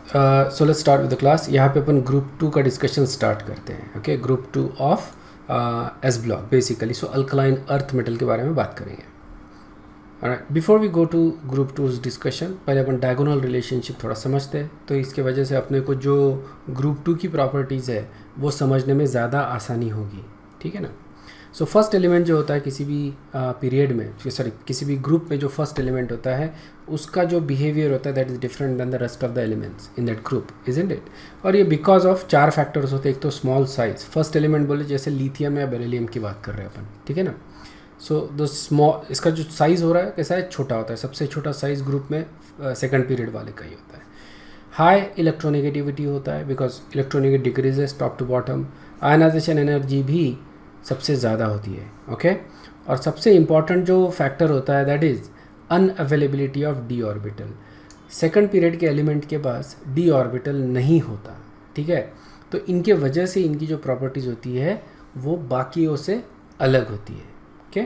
So let's start with the class. यहाँ पे अपन group 2 का डिस्कशन स्टार्ट करते हैं। Okay, group 2 of S block basically. So alkaline earth metal के बारे में बात करेंगे। Before we go to group 2 discussion, पहले अपन डायगोनल रिलेशनशिप थोड़ा समझते हैं, तो इसके वजह से अपने को जो ग्रुप 2 की प्रॉपर्टीज़ है वो समझने में ज़्यादा आसानी होगी। ठीक है ना। सो फर्स्ट एलिमेंट जो होता है किसी भी पीरियड में, सॉरी किसी भी ग्रुप में जो फर्स्ट एलिमेंट होता है उसका जो बिहेवियर होता है that is different than the rest of the elements in that group, isn't it. और ये बिकॉज ऑफ 4 फैक्टर्स होते हैं। एक तो स्मॉल साइज, फर्स्ट एलिमेंट बोले जैसे लिथियम या बेरिलियम की बात कर रहे हैं अपन, ठीक है ना। सो द स्मॉल, इसका जो साइज़ हो रहा है कैसा है, छोटा होता है। सबसे छोटा साइज़ ग्रुप में सेकंड पीरियड वाले का ही होता है। हाई इलेक्ट्रोनेगेटिविटी होता है because electronegative decreases top to bottom. Ionisation energy भी सबसे ज़्यादा होती है। ओके, और सबसे इम्पॉर्टेंट जो फैक्टर होता है that is unavailability of D orbital. Second period के एलिमेंट के पास डी ऑर्बिटल नहीं होता, ठीक है। तो इनके वजह से इनकी जो प्रॉपर्टीज़ होती है वो बाकियों से अलग होती है। ओके,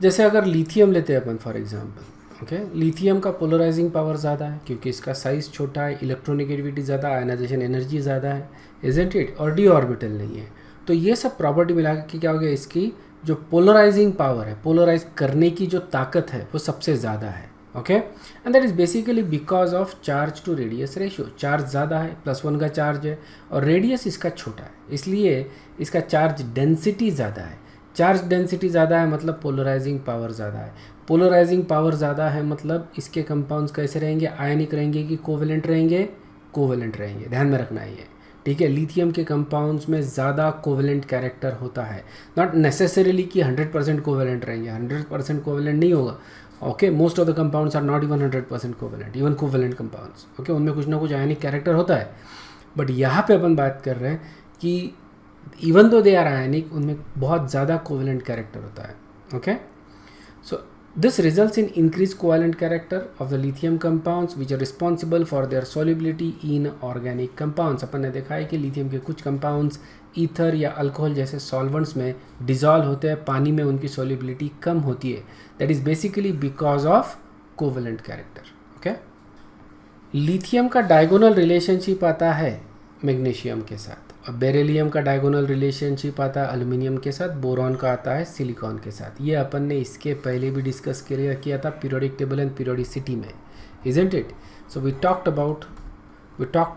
जैसे अगर लिथियम लेते हैं अपन फॉर एग्जांपल, ओके, लिथियम का पोलराइजिंग पावर ज़्यादा है क्योंकि इसका साइज़ छोटा है, इलेक्ट्रोनेगेटिविटी ज़्यादा, आयनाइजेशन एनर्जी ज़्यादा है, इजंट इट, और डी ऑर्बिटल नहीं है। तो ये सब प्रॉपर्टी मिला के क्या हो गया, इसकी जो पोलराइजिंग पावर है, पोलराइज करने की जो ताकत है वो सबसे ज़्यादा है। Okay, and that is basically because of charge to radius ratio. Charge ज़्यादा है, +1 का चार्ज है, और रेडियस इसका छोटा है, इसलिए इसका चार्ज डेंसिटी ज़्यादा है। चार्ज डेंसिटी ज़्यादा है मतलब पोलराइजिंग पावर ज़्यादा है। पोलराइजिंग पावर ज़्यादा है मतलब इसके कंपाउंड्स कैसे रहेंगे, आयनिक रहेंगे कि कोवेलेंट रहेंगे, कोवेलेंट रहेंगे। ध्यान में रखना है ये, ठीक है। लिथियम के कंपाउंड्स में ज़्यादा कोवेलेंट कैरेक्टर होता है, नॉट नेसेसरीली कि 100% कोवेलेंट रहेंगे, 100% कोवेलेंट नहीं होगा। Okay, most of the compounds are not even 100% covalent, even covalent compounds, okay, उनमें कुछ ना कुछ आयनिक कैरेक्टर होता है। बट यहाँ पे अपन बात कर रहे हैं कि इवन दो दे आर आयनिक, उनमें बहुत ज़्यादा कोवेलेंट कैरेक्टर होता है। Okay, so this results in increased covalent character of the lithium compounds which are responsible for their solubility in organic compounds। अपन ने देखा है कि लिथियम के कुछ कंपाउंड्स ईथर या अल्कोहल जैसे सॉल्वेंट्स में डिजॉल्व होते हैं, पानी में उनकी solubility कम होती है। That is basically because of covalent character. Okay, lithium का डायगोनल रिलेशनशिप आता है मैग्नीशियम के साथ, और बेरिलियम का डायगोनल रिलेशनशिप आता है एल्युमिनियम के साथ, बोरॉन का आता है सिलिकॉन के साथ। ये अपन ने इसके पहले भी डिस्कस किया था पीरियोडिक टेबल एंड पीरियोडिसिटी में, isn't it. So we talked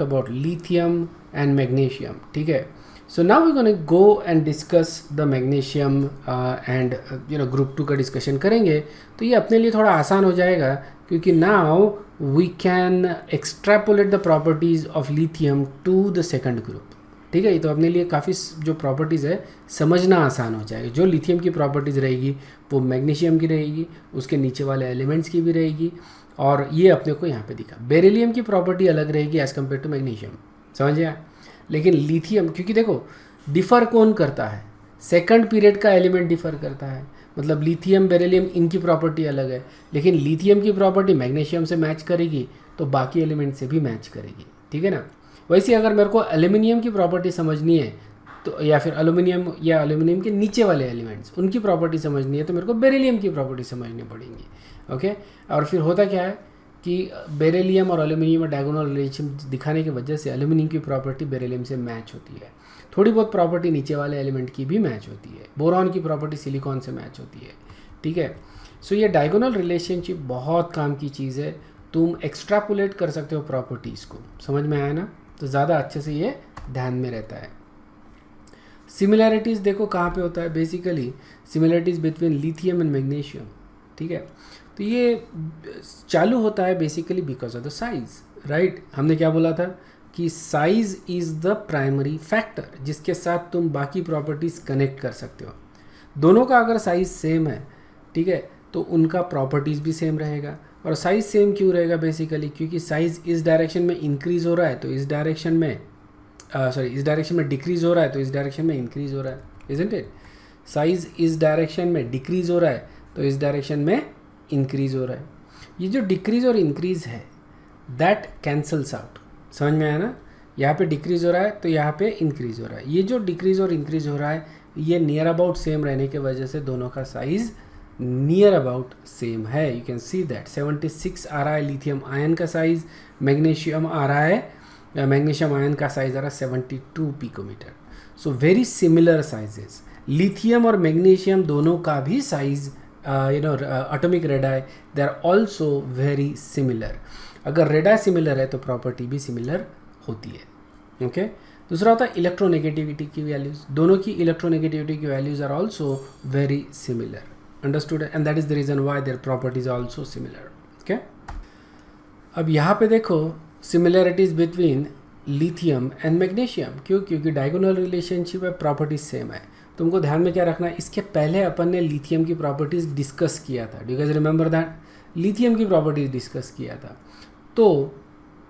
about lithium and magnesium, ठीक है। So now we gonna go and discuss the magnesium and group 2 का डिस्कशन करेंगे, तो ये अपने लिए थोड़ा आसान हो जाएगा क्योंकि now we can extrapolate the properties of lithium to the second group, ठीक है। ये तो अपने लिए काफ़ी जो प्रॉपर्टीज़ है समझना आसान हो जाएगा। जो लिथियम की प्रॉपर्टीज़ रहेगी वो मैग्नीशियम की रहेगी, उसके नीचे वाले एलिमेंट्स की भी रहेगी, और ये अपने को यहाँ पे दिखा। बेरिलियम की प्रॉपर्टी अलग रहेगी एज़ कम्पेयर टू मैग्नीशियम, समझ आया। लेकिन लिथियम, क्योंकि देखो डिफ़र कौन करता है, सेकंड पीरियड का एलिमेंट डिफ़र करता है, मतलब लिथियम बेरिलियम इनकी प्रॉपर्टी अलग है, लेकिन लिथियम की प्रॉपर्टी मैग्नीशियम से मैच करेगी तो बाकी एलिमेंट से भी मैच करेगी, ठीक है ना। वैसे अगर मेरे को एल्युमिनियम की प्रॉपर्टी समझनी है तो, या फिर एल्युमिनियम के नीचे वाले एलिमेंट्स उनकी प्रॉपर्टी समझनी है, तो मेरे को बेरिलियम की प्रॉपर्टी समझनी पड़ेंगी। ओके, और फिर होता क्या है कि बेरिलियम और एल्युमिनियम में डायगोनल रिलेशन दिखाने की वजह से एल्युमिनियम की प्रॉपर्टी बेरिलियम से मैच होती है। थोड़ी बहुत प्रॉपर्टी नीचे वाले एलिमेंट की भी मैच होती है। बोरॉन की प्रॉपर्टी सिलिकॉन से मैच होती है, ठीक है। सो ये डायगोनल रिलेशनशिप बहुत काम की चीज़ है। तुम एक्स्ट्रापोलेट कर सकते हो प्रॉपर्टीज़ को, समझ में आया ना, तो ज़्यादा अच्छे से ये ध्यान में रहता है। सिमिलैरिटीज़ देखो कहाँ पे होता है, basically similarities between lithium and magnesium, ठीक है। तो ये चालू होता है basically because of the size, right. हमने क्या बोला था कि size is the primary factor जिसके साथ तुम बाकी प्रॉपर्टीज़ कनेक्ट कर सकते हो। दोनों का अगर साइज़ सेम है, ठीक है, तो उनका प्रॉपर्टीज़ भी सेम रहेगा। और साइज़ सेम क्यों रहेगा, बेसिकली क्योंकि साइज़ इस डायरेक्शन में इंक्रीज़ हो रहा है तो इस डायरेक्शन में इस डायरेक्शन में डिक्रीज़ हो रहा है तो इस डायरेक्शन में इंक्रीज़ हो रहा है, इजंट इट। साइज़ इस डायरेक्शन में डिक्रीज़ हो रहा है तो इस डायरेक्शन में इंक्रीज़ हो रहा है। ये जो डिक्रीज़ और इंक्रीज़ है दैट कैंसल्स आउट, समझ में आया ना। यहाँ पे डिक्रीज़ हो रहा है तो यहाँ पे इंक्रीज़ हो रहा है। ये जो डिक्रीज़ और इंक्रीज़ हो रहा है ये नियर अबाउट सेम रहने की वजह से दोनों का साइज़ नियर अबाउट सेम है. यू कैन सी दैट 76 आ रहा है लिथियम आयन का साइज, मैग्नीशियम आ रहा है, मैग्नीशियम आयन का साइज आ रहा है 72 picometre. So very similar sizes. Lithium और मैग्नीशियम दोनों का भी size atomic radii they are also very similar. अगर रेडाई सिमिलर है तो प्रॉपर्टी भी सिमिलर होती है. ओके दूसरा होता है इलेक्ट्रोनेगेटिविटी की वैल्यूज. दोनों की इलेक्ट्रोनेगेटिविटी की values are also very similar. Understood. And that is the reason why their properties are also similar. Okay अब यहाँ पे देखो similarities between lithium and magnesium. क्यों? क्योंकि डायगोनल रिलेशनशिप है, प्रॉपर्टीज सेम है. तुमको ध्यान में क्या रखना है, इसके पहले अपन ने लिथियम की प्रॉपर्टीज डिस्कस किया था. Do you guys remember that? Lithium की प्रॉपर्टीज डिस्कस किया था. तो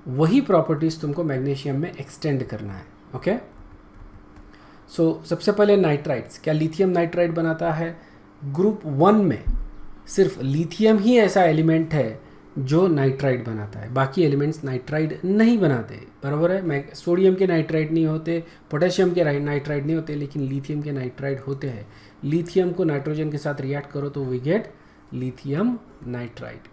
वही प्रॉपर्टीज तुमको मैग्नीशियम में एक्सटेंड करना है. ओके सो सबसे पहले नाइट्राइड्स. क्या लिथियम नाइट्राइड बनाता है? ग्रुप 1 में सिर्फ लिथियम ही ऐसा एलिमेंट है जो नाइट्राइड बनाता है, बाकी एलिमेंट्स नाइट्राइड नहीं बनाते. बराबर है. सोडियम के नाइट्राइड नहीं होते, पोटेशियम के नाइट्राइड नहीं होते, लेकिन लिथियम के नाइट्राइड होते हैं. लिथियम को नाइट्रोजन के साथ रिएक्ट करो तो we get lithium nitride.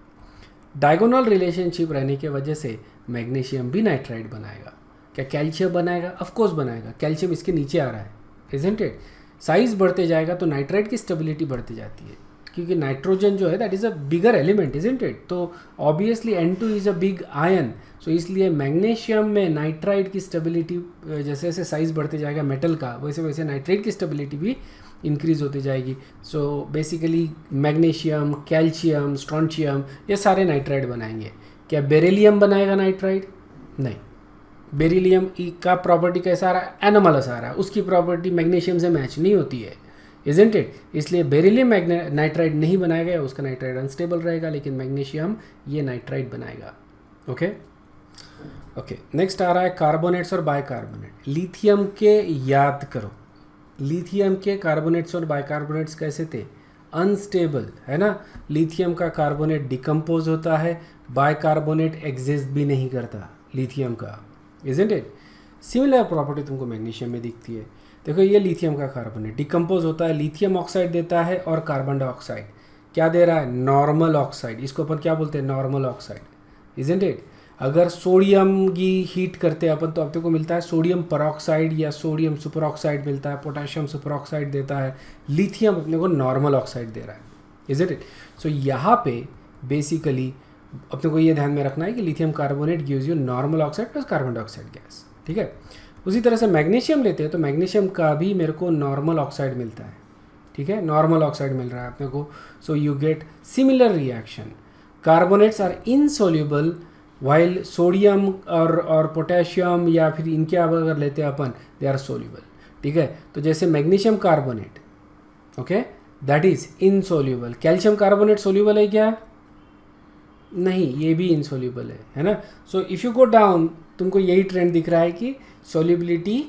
Diagonal relationship रहने की वजह से मैग्नीशियम भी नाइट्राइड बनाएगा. क्या कैल्शियम बनाएगा? ऑफ कोर्स बनाएगा. कैल्शियम इसके नीचे आ रहा है, इजंट इट? साइज बढ़ते जाएगा तो नाइट्राइड की स्टेबिलिटी बढ़ती जाती है, क्योंकि नाइट्रोजन जो है that is a bigger element, isn't it? तो obviously N2 is a big ion. So इसलिए मैग्नीशियम में नाइट्राइड की स्टेबिलिटी जैसे जैसे साइज बढ़ते जाएगा मेटल का, वैसे वैसे नाइट्राइड की स्टेबिलिटी भी इंक्रीज होती जाएगी. So basically magnesium, calcium, strontium ये सारे नाइट्राइड बनाएंगे. क्या बेरिलियम बनाएगा नाइट्राइड? नहीं. बेरिलियम का प्रॉपर्टी कैसा आ रहा है? एनोमलस आ रहा है. उसकी प्रॉपर्टी मैग्नीशियम से मैच नहीं होती है, इजंट इट? इसलिए बेरिलियम नाइट्राइड नहीं बनाएगा, उसका नाइट्राइड अनस्टेबल रहेगा, लेकिन मैग्नीशियम ये नाइट्राइड बनाएगा. ओके ओके नेक्स्ट आ रहा है कार्बोनेट्स और बाइकार्बोनेट. लिथियम के याद करो, लिथियम के कार्बोनेट्स और बाइकार्बोनेट्स कैसे थे? अनस्टेबल, है ना? लिथियम का कार्बोनेट डिकम्पोज होता है, बाइकार्बोनेट एग्जिस्ट भी नहीं करता लिथियम का, इजंट इट? सिमिलर प्रॉपर्टी तुमको मैग्नीशियम में दिखती है. देखो ये लिथियम का कार्बोनेट डिकम्पोज होता है, लिथियम ऑक्साइड देता है और कार्बन डाइऑक्साइड क्या दे रहा है? Normal oxide. इसको अपन क्या बोलते हैं? Normal oxide, isn't it? अगर सोडियम की हीट करते हैं अपन तो अपने को मिलता है सोडियम परऑक्साइड या सोडियम सुपर ऑक्साइड मिलता है, पोटेशियम सुपर ऑक्साइड देता है. लिथियम अपने को नॉर्मल ऑक्साइड दे रहा है, इजंट इट? सो यहाँ पे बेसिकली अपने को ये ध्यान में रखना है कि lithium carbonate gives you normal oxide plus carbon dioxide gas. ठीक है. उसी तरह से मैग्नीशियम लेते हैं तो मैग्नीशियम का भी मेरे को नॉर्मल ऑक्साइड मिलता है. ठीक है, नॉर्मल ऑक्साइड मिल रहा है अपने को. So you get similar reaction. Carbonates are insoluble while sodium और पोटेशियम या फिर इनके अगर लेते हैं अपन दे आर सोल्यूबल. ठीक है, तो जैसे magnesium carbonate, okay, that is insoluble. Calcium carbonate soluble है क्या? नहीं, ये भी इनसोल्यूबल है ना? So if you go down तुमको यही ट्रेंड दिख रहा है कि सोल्यूबिलिटी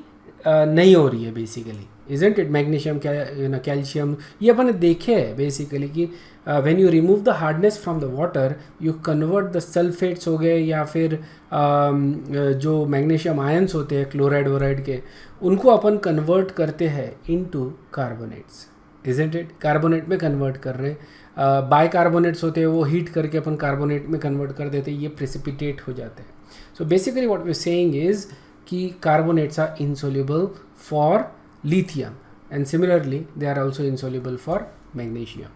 नहीं हो रही है basically, isn't it? Magnesium calcium ये अपन ने देखे है बेसिकली कि when you remove the hardness from the water you convert the sulphates हो गए या फिर जो मैग्नीशियम आयंस होते हैं क्लोराइड वोराइड के, उनको अपन कन्वर्ट करते हैं into carbonates, isn't it? Carbonate में कन्वर्ट कर रहे हैं. बाइकार्बोनेट्स होते हैं वो हीट करके अपन कार्बोनेट में कन्वर्ट कर देते हैं, ये प्रेसिपिटेट हो जाते हैं. So basically what we saying is कि carbonates are insoluble for lithium and similarly they are also insoluble for magnesium.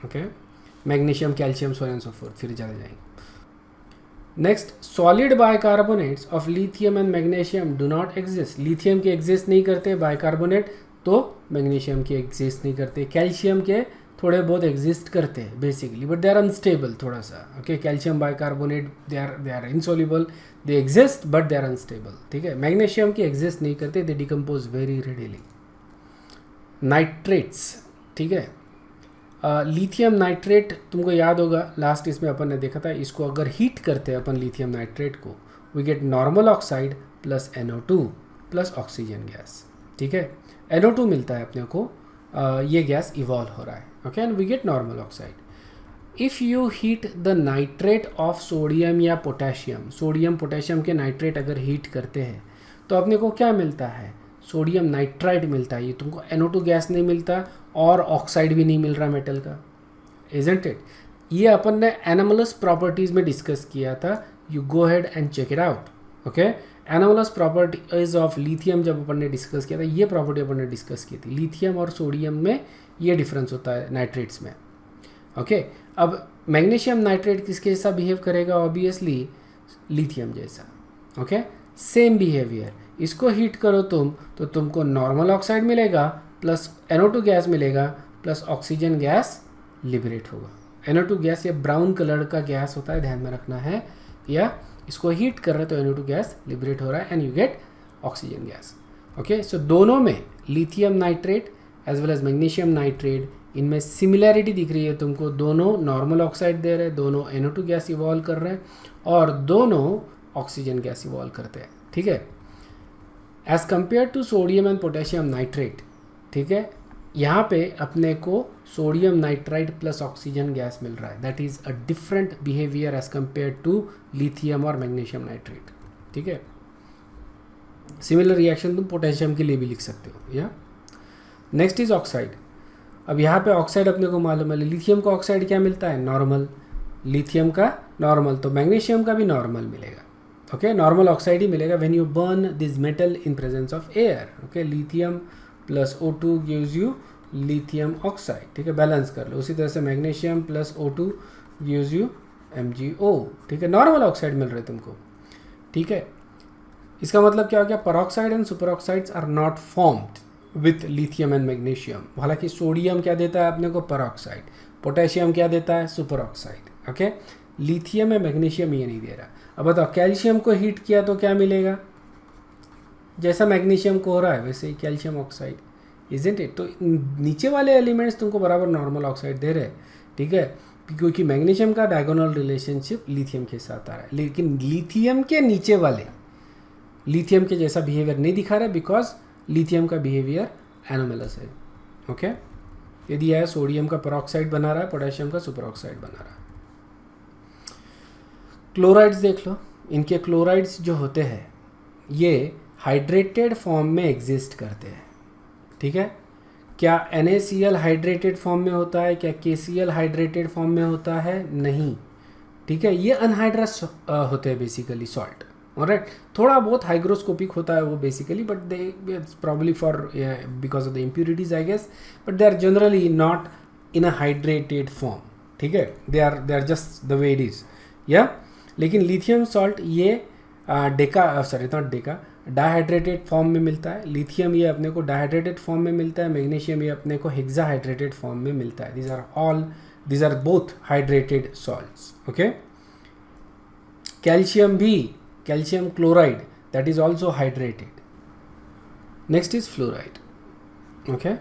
Okay, magnesium, calcium, so on and so forth. फिर ज़्यादा जाएंगे. Next, solid bicarbonates of lithium and magnesium do not exist. lithium के exist नहीं करते bicarbonate, तो magnesium के exist नहीं करते. calcium के थोड़े बहुत exist करते हैं basically, but they are unstable थोड़ा सा. Okay, calcium bicarbonate they are insoluble. They exist but they are unstable. ठीक है, मैग्नीशियम की एग्जिस्ट नहीं करते, they decompose very readily. Nitrates, ठीक है, लिथियम नाइट्रेट तुमको याद होगा लास्ट इसमें अपन ने देखा था, इसको अगर हीट करते हैं अपन लिथियम नाइट्रेट को we get normal oxide plus NO2 plus oxygen gas. ठीक है, NO2 मिलता है अपने को, ये गैस इवॉल्व हो रहा है. Okay, and we get normal oxide. If you heat the nitrate of sodium या पोटेशियम, सोडियम पोटेशियम के नाइट्रेट अगर हीट करते हैं तो अपने को क्या मिलता है? सोडियम नाइट्राइड मिलता है. ये तुमको NO2 गैस नहीं मिलता और ऑक्साइड भी नहीं मिल रहा मेटल का, इजंट इट? ये अपन ने एनोमलस प्रॉपर्टीज में डिस्कस किया था, you go head and check it out. Okay, anomalous properties of lithium जब अपन ने डिस्कस किया था, ये प्रॉपर्टी अपन ने डिस्कस की थी. लिथियम और सोडियम में ये डिफरेंस होता है नाइट्रेट्स में. ओके, अब मैग्नीशियम नाइट्रेट किसके जैसा बिहेव करेगा? ऑब्वियसली लिथियम जैसा. Okay, same behaviour. इसको हीट करो तुम तो तुमको नॉर्मल ऑक्साइड मिलेगा प्लस NO2 गैस मिलेगा प्लस ऑक्सीजन गैस लिबरेट होगा. NO2 गैस ये ब्राउन कलर का गैस होता है, ध्यान में रखना है. या इसको हीट कर रहे तो NO2 गैस लिबरेट हो रहा है and you get oxygen gas. Okay, so दोनों में lithium nitrate as well as magnesium nitrate, इनमें सिमिलैरिटी दिख रही है तुमको. दोनों नॉर्मल ऑक्साइड दे रहे हैं, दोनों NO2 गैस इवॉल्व कर रहे हैं और दोनों ऑक्सीजन गैस इवॉल्व करते हैं. ठीक है, as compare to sodium and potassium nitrate. ठीक है, यहाँ पे अपने को sodium nitride plus oxygen gas मिल रहा है. That is a different behaviour as compare to lithium और मैग्नीशियम नाइट्रेट. ठीक है, सिमिलर रिएक्शन तुम पोटेशियम के लिए भी लिख सकते हो. या नेक्स्ट इज ऑक्साइड. अब यहाँ पे ऑक्साइड अपने को मालूम है, लिथियम का ऑक्साइड क्या मिलता है? नॉर्मल. लिथियम का नॉर्मल, तो मैग्नीशियम का भी नॉर्मल मिलेगा. ओके, नॉर्मल ऑक्साइड ही मिलेगा when you burn this metal in presence of air. Okay, lithium plus O2 gives you lithium oxide. ठीक है, बैलेंस कर लो. उसी तरह से magnesium plus O2 gives you MgO. ठीक है, नॉर्मल ऑक्साइड मिल रहे तुमको. ठीक है, इसका मतलब क्या हो गया? Peroxide and super oxides are not formed with lithium and magnesium. हालांकि सोडियम क्या देता है अपने को? पेरोक्साइड. पोटेशियम क्या देता है? Super oxide. ओके, लिथियम में मैग्नीशियम ये नहीं दे रहा. अब बताओ, कैल्शियम को हीट किया तो क्या मिलेगा? जैसा मैग्नीशियम को हो रहा है वैसे ही कैल्शियम ऑक्साइड. Isn't it? तो नीचे वाले एलिमेंट्स तुमको बराबर नॉर्मल ऑक्साइड दे रहे हैं. ठीक है, क्योंकि मैग्नीशियम का डायगोनल रिलेशनशिप लिथियम के साथ आ रहा है, लेकिन लिथियम के नीचे वाले लिथियम के जैसा बिहेवियर नहीं दिखा रहे बिकॉज लिथियम का बिहेवियर एनोमलस है. ओके, यदि यह सोडियम का पेरोक्साइड बना रहा है, पोटेशियम का सुपर ऑक्साइड बना रहा है. क्लोराइड्स देख लो. इनके क्लोराइड्स जो होते हैं ये हाइड्रेटेड फॉर्म में एग्जिस्ट करते हैं. ठीक है, क्या NaCl हाइड्रेटेड फॉर्म में होता है? क्या KCl हाइड्रेटेड फॉर्म में होता है? नहीं. ठीक है, ये अनहाइड्रस होते हैं बेसिकली सॉल्ट. ऑलराइट, थोड़ा बहुत हाइग्रोस्कोपिक होता है वो basically, but they probably for because of the impurities I guess, but they are generally not in a hydrated form. ठीक है, they are just the way it is. या लेकिन lithium salt ये डाइहाइड्रेटेड फॉर्म में मिलता है. लिथियम ये अपने को डाइहाइड्रेटेड फॉर्म में मिलता है. मैग्नीशियम ये अपने को हेक्साहाइड्रेटेड फॉर्म में मिलता है. these are both hydrated salts. Okay, calcium भी, calcium chloride, that is also hydrated. Next is fluoride. Okay,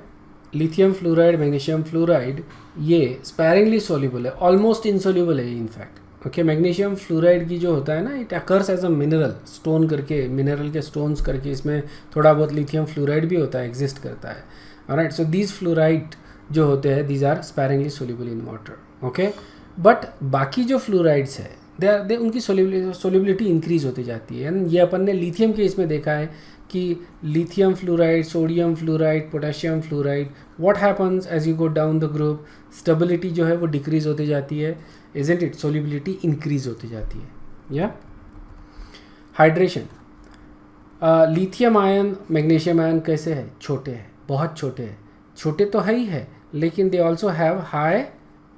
lithium fluoride, magnesium fluoride ये sparingly soluble है, almost insoluble है in fact. Okay, magnesium fluoride की जो होता है ना, it occurs as a mineral stone करके, मिनरल के स्टोन्स करके इसमें थोड़ा बहुत लिथियम फ्लोराइड भी होता है, एग्जिस्ट करता है. ऑलराइट, सो दीज फ्लोराइड जो होते हैं these are sparingly soluble in water. Okay, but बाकी जो फ्लोराइड्स है दे उनकी सोल्यूबिलिटी इंक्रीज होती जाती है. एंड ये अपन ने लिथियम के इसमें देखा है कि lithium fluoride, sodium fluoride, potassium fluoride, what happens as you go down the group, stability जो है वो डिक्रीज होती जाती है. Isn't it? Solubility increase होती जाती है. या hydration, lithium ion, magnesium ion कैसे है? छोटे हैं, बहुत छोटे हैं. छोटे तो है ही है, लेकिन they also have high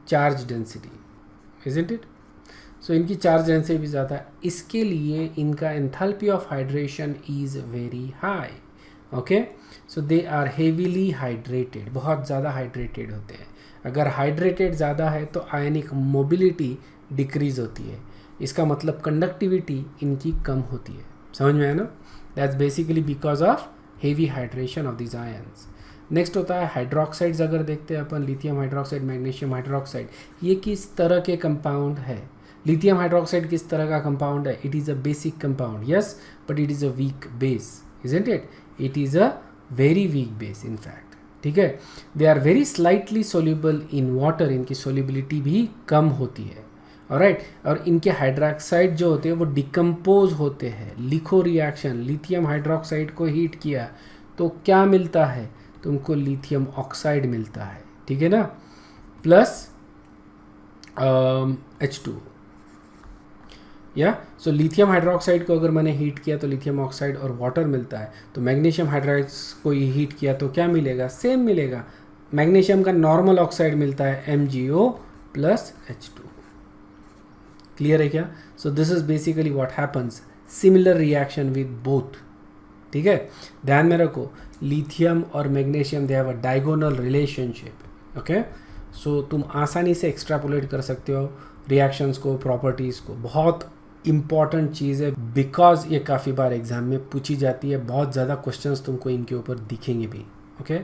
charge density. Isn't it? So इनकी चार्ज डेंसिटी भी ज़्यादा है, इसके लिए इनका enthalpy of hydration is very high. Okay, so they are heavily hydrated, बहुत ज़्यादा हाइड्रेटेड होते हैं. अगर हाइड्रेटेड ज़्यादा है तो आयनिक मोबिलिटी डिक्रीज होती है. इसका मतलब कंडक्टिविटी इनकी कम होती है. समझ में आया ना? That's basically because of heavy hydration of this ions. Next होता है हाइड्रोक्साइड्स. अगर देखते हैं अपन लिथियम हाइड्रोक्साइड, मैग्नीशियम हाइड्रोक्साइड, ये किस तरह के कंपाउंड है? लिथियम हाइड्रोक्साइड किस तरह का कंपाउंड है? It is a basic compound, yes, but it is a weak base. Isn't it? It is a very weak base in fact. ठीक है, they are very slightly soluble in water, इनकी solubility भी कम होती है. Alright, और इनके hydroxide जो होते हैं वो डिकम्पोज होते हैं. लिखो रिएक्शन, लिथियम हाइड्रोक्साइड को हीट किया तो क्या मिलता है तुमको? लिथियम ऑक्साइड मिलता है. ठीक है ना, प्लस H2 या सो लिथियम हाइड्रोक्साइड को अगर मैंने हीट किया तो लिथियम ऑक्साइड और वाटर मिलता है, तो मैग्नीशियम हाइड्राइड को हीट किया तो क्या मिलेगा, सेम मिलेगा। मैग्नीशियम का नॉर्मल ऑक्साइड मिलता है MgO प्लस H2। क्लियर है क्या? So this is basically what happens, similar reaction with both. ठीक है, ध्यान में रखो लिथियम और magnesium they have a diagonal relationship. Okay, so तुम आसानी से एक्सट्रापोलेट कर सकते हो रिएक्शंस को, प्रॉपर्टीज़ को। बहुत इंपॉर्टेंट चीज़ है बिकॉज ये काफ़ी बार एग्जाम में पूछी जाती है, बहुत ज़्यादा क्वेश्चंस तुमको इनके ऊपर दिखेंगे भी। Okay,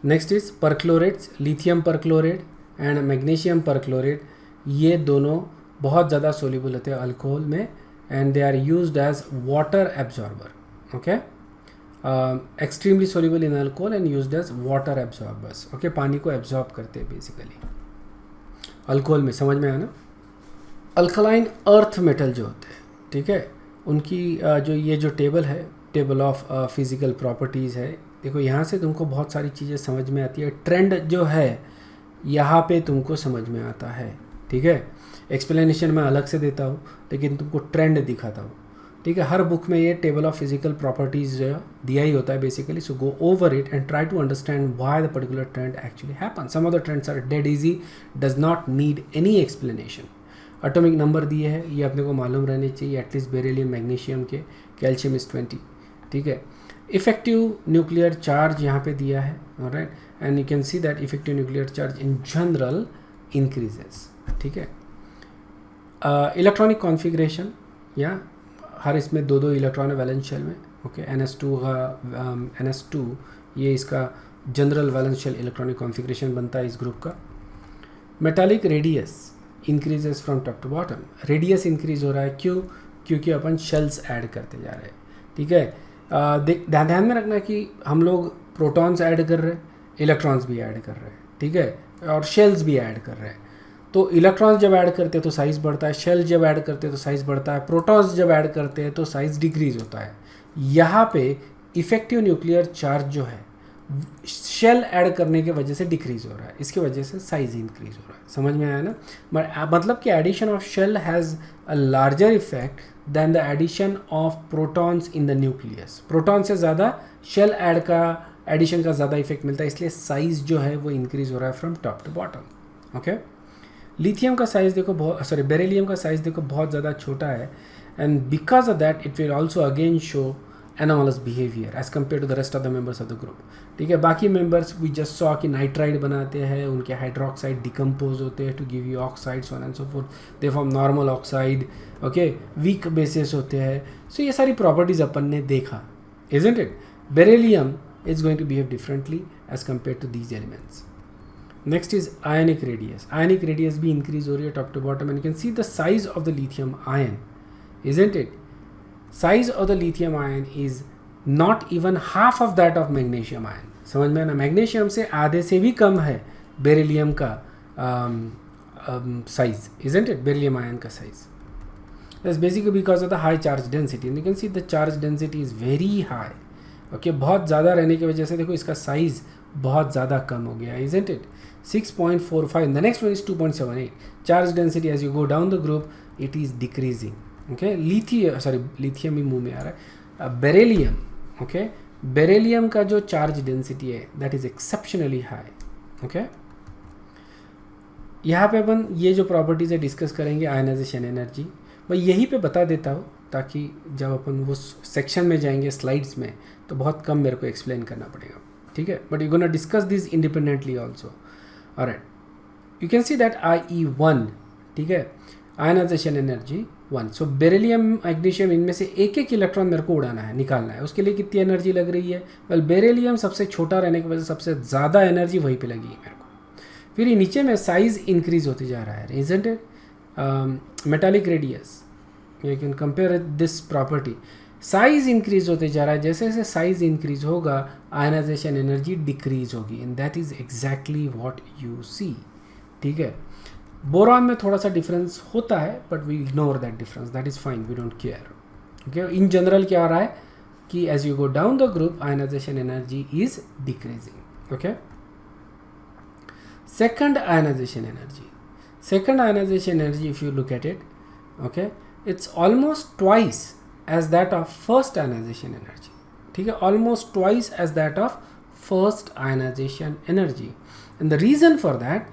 next is perchlorates, lithium perchlorate and magnesium perchlorate. ये दोनों बहुत ज़्यादा सोल्यूबल होते हैं अल्कोहल में and they are used as water absorber. Okay, extremely soluble in alcohol and used as water absorbers. Okay, पानी को एब्जॉर्ब करते हैं बेसिकली अल्कोहल में। समझ में आया ना? अल्कलाइन अर्थ मेटल जो होते हैं, ठीक है, उनकी जो ये जो टेबल है, टेबल ऑफ फिजिकल प्रॉपर्टीज़ है, देखो यहाँ से तुमको बहुत सारी चीज़ें समझ में आती है। ट्रेंड जो है यहाँ पे तुमको समझ में आता है। ठीक है, एक्सप्लेनेशन मैं अलग से देता हूँ लेकिन तुमको ट्रेंड दिखाता हूँ। ठीक है, हर बुक में ये टेबल ऑफ फिजिकल प्रॉपर्टीज़ जो दिया ही होता है basically. So go over it and try to understand why the particular trend actually happen. Some of the trends are dead easy, does not need any explanation. Atomic number दिए हैं, ये अपने को मालूम रहने चाहिए, एटलीस्ट बेरिलियम मैग्नीशियम के। Calcium is 20। ठीक है, इफेक्टिव न्यूक्लियर चार्ज यहाँ पे दिया है, alright, and you can see that effective nuclear charge in general increases. ठीक है, इलेक्ट्रॉनिक कॉन्फ़िगरेशन, या हर इसमें दो इलेक्ट्रॉन है वैलेंस शेल में। ओके, NS2 का NS2 ये इसका general valence shell electronic configuration बनता है इस ग्रुप का। Metallic radius increases from top to bottom. Radius increase हो रहा है, क्यों? क्योंकि अपन शेल्स ऐड करते जा रहे हैं। ठीक है, ध्यान में रखना कि हम लोग प्रोटॉन्स ऐड कर रहे हैं, इलेक्ट्रॉन्स भी ऐड कर रहे हैं। ठीक है, और शेल्स भी ऐड कर रहे हैं। तो इलेक्ट्रॉन्स जब ऐड करते हैं तो साइज़ बढ़ता है, शेल जब ऐड करते हैं तो साइज़ बढ़ता है, प्रोटॉन्स जब ऐड करते हैं तो साइज़ डिक्रीज होता है। यहाँ पे इफेक्टिव न्यूक्लियर चार्ज जो है शेल ऐड करने के वजह से डिक्रीज हो रहा है, इसकी वजह से साइज इंक्रीज हो रहा है। समझ में आया ना? मतलब कि addition of shell has a larger effect than the addition of protons in the nucleus. Proton से ज़्यादा शेल ऐड का एडिशन का ज़्यादा इफेक्ट मिलता है, इसलिए साइज जो है वो इंक्रीज हो रहा है from top to bottom. Okay, lithium का साइज़ देखो बेरिलियम का साइज़ देखो बहुत ज़्यादा छोटा है, and because of that it will also again show anomalous behaviour as compare to the rest of the members of the group. ठीक है, बाकी मेंबर्स वी जस्ट सॉ कि नाइट्राइड बनाते हैं, उनके हाइड्रोक्साइड डिकम्पोज होते हैं to give you oxides on and so forth, they form normal oxide. Okay, weak bases होते हैं। सो ये सारी प्रॉपर्टीज अपन ने देखा, isn't it? Beryllium is going to behave differently as compare to these elements. Next is ionic radius. Ionic radius भी increase हो रही है top to bottom, and you can see the size of the lithium ion, isn't it? Size of the lithium ion is not even half of that of magnesium ion. समझ में ना? Magnesium से आधे से भी कम है बेरिलियम का size, isn't it? Beryllium ion का size. That's basically because of the high charge density, and you can see the charge density is very high. Okay, बहुत ज़्यादा रहने की वजह से देखो इसका साइज बहुत ज़्यादा कम हो गया, isn't it? 6.45. The next one is 2.78. Charge density as you go down the group, it is decreasing. Okay, lithium ही मुंह में आ रहा है। बेरिलियम, ओके, बेरिलियम का जो चार्ज डेंसिटी है that is exceptionally high. Okay, यहाँ पे अपन ये जो प्रॉपर्टीज है डिस्कस करेंगे, आयनाइजेशन एनर्जी। मैं यहीं पे बता देता हूँ ताकि जब अपन वो सेक्शन में जाएंगे स्लाइड्स में तो बहुत कम मेरे को एक्सप्लेन करना पड़ेगा। ठीक है, but you gonna discuss this independently also. Alright, you can see that IE1, ठीक है, आयनाइजेशन एनर्जी 1। सो बेरिलियम मैग्नीशियम इनमें से एक एक इलेक्ट्रॉन मेरे को उड़ाना है, निकालना है। उसके लिए कितनी एनर्जी लग रही है? वेल, बेरिलियम सबसे छोटा रहने की वजह से सबसे ज़्यादा एनर्जी वहीं पे लगी है मेरे को। फिर ये नीचे में साइज इंक्रीज होती जा रहा है, isn't it? Metallic radius, you can compare this property. Size increase होते जा रहा है, जैसे जैसे साइज इंक्रीज होगा आयनाइजेशन एनर्जी डिक्रीज होगी, and that is exactly what you see. ठीक है, बोरॉन में थोड़ा सा डिफरेंस होता है but we ignore that difference, that is fine, we don't care. Okay, in general क्या हो रहा है कि as you go down the group ionization energy is decreasing. Okay, second ionization energy. second ionization energy, if you look at it, okay, it's almost twice as that of first ionization energy. ठीक है, almost twice as that of first ionization energy. And the reason for that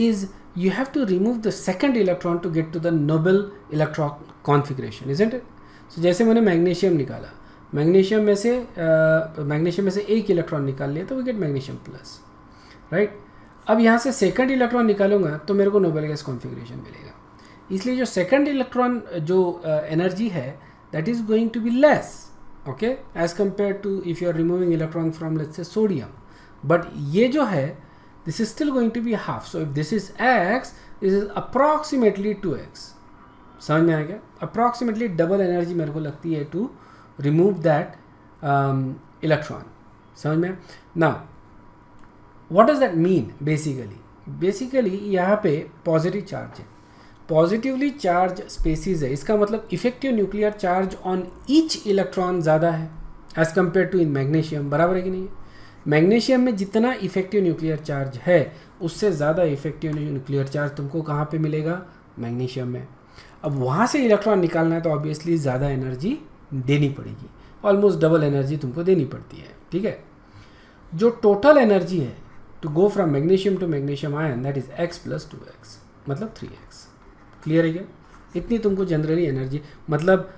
is you have to remove the second electron to get to the noble electron configuration, isn't it? So जैसे मैंने magnesium निकाला, magnesium में से एक electron निकाल लिया तो we get magnesium plus, right. अब यहाँ से सेकंड इलेक्ट्रॉन निकालूंगा तो मेरे को नोबेल गैस कॉन्फ़िगरेशन मिलेगा. इसलिए जो सेकंड इलेक्ट्रॉन जो एनर्जी है that is going to be less, okay, as compare to if you are removing electron from let's say sodium. But ये जो है this is still going to be half. So if this is x, this is approximately 2x. समझ में आ गया? Approximately double energy मेरे को लगती है टू रिमूव दैट इलेक्ट्रॉन. समझ में? Now what does that mean? Basically यहाँ पे पॉजिटिव चार्ज है, पॉजिटिवली चार्ज स्पेसीज है. इसका मतलब effective nuclear charge on each electron ज़्यादा है as compare to in magnesium. बराबर है कि नहीं? मैग्नीशियम में जितना इफेक्टिव न्यूक्लियर चार्ज है उससे ज़्यादा इफेक्टिव न्यूक्लियर चार्ज तुमको कहाँ पे मिलेगा? मैग्नीशियम में. अब वहाँ से इलेक्ट्रॉन निकालना है तो ऑब्वियसली ज़्यादा एनर्जी देनी पड़ेगी, ऑलमोस्ट डबल एनर्जी तुमको देनी पड़ती है. ठीक है, जो टोटल एनर्जी है to go from magnesium to magnesium ion that is x + 2x, मतलब 3x. क्लियर है क्या? इतनी तुमको जनरली एनर्जी, मतलब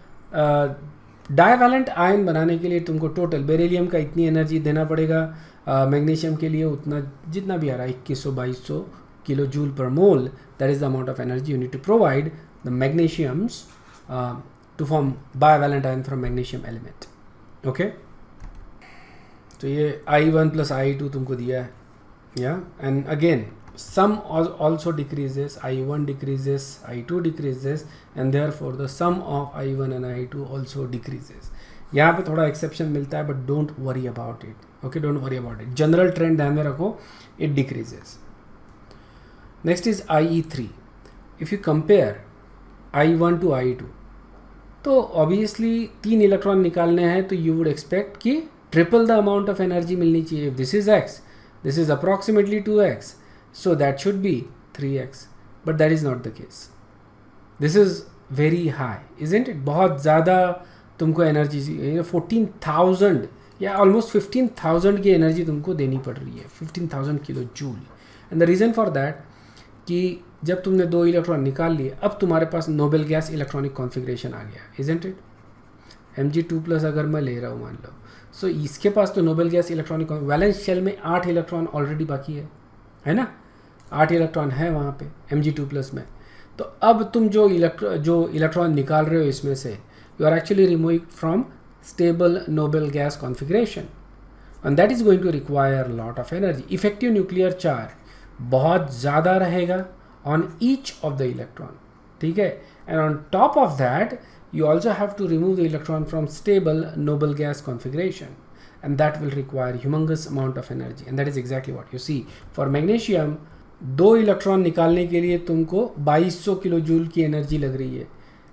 डाइवैलेंट आयन बनाने के लिए तुमको टोटल बेरिलियम का इतनी एनर्जी देना पड़ेगा, मैग्नीशियम के लिए उतना जितना भी आ रहा है 2100-2200 kilo joule per mole, that is the amount of energy you need to provide the magnesiums to form bivalent ion from magnesium element. Okay, तो ये I1 + I2 तुमको दिया है, या and again sum also decreases, I1 decreases, I2 decreases, and therefore the sum of I1 and I2 also decreases. यहाँ पे थोड़ा exception मिलता है, but don't worry about it. Okay, don't worry about it. General trend ध्यान में रखो, it decreases. Next is IE3. If you compare I1 to I2, तो obviously 3 electron निकालने हैं तो you would expect कि triple the amount of energy मिलनी चाहिए. If this is x, this is approximately 2x. So that should be 3x, but that is not the case. This is very high, isn't it? बहुत ज़्यादा तुमको energy, 14,000 या almost 15,000 की energy तुमको देनी पड़ रही है, 15,000 kilo joule. And the reason for that कि जब तुमने 2 इलेक्ट्रॉन निकाल लिए, अब तुम्हारे पास नोबेल गैस इलेक्ट्रॉनिक कॉन्फ़िगरेशन आ गया, isn't it? Mg2+ अगर मैं ले रहा हूँ मान लो, सो इसके पास तो noble gas electronic valence shell में 8 इलेक्ट्रॉन ऑलरेडी बाकी है ना? 8 इलेक्ट्रॉन है वहाँ पे Mg2+ में. तो अब तुम जो इलेक्ट्रॉन निकाल रहे हो इसमें से, you are actually removing from stable noble gas configuration, and that is going to require lot of energy. Effective nuclear charge बहुत ज़्यादा रहेगा on each of the electron. ठीक है, and on top of that you also have to remove the electron from stable noble gas configuration, and that will require humongous amount of energy, and that is exactly what you see for magnesium. 2 electron निकालने के लिए तुमको 2200 kilo joule की energy लग रही है,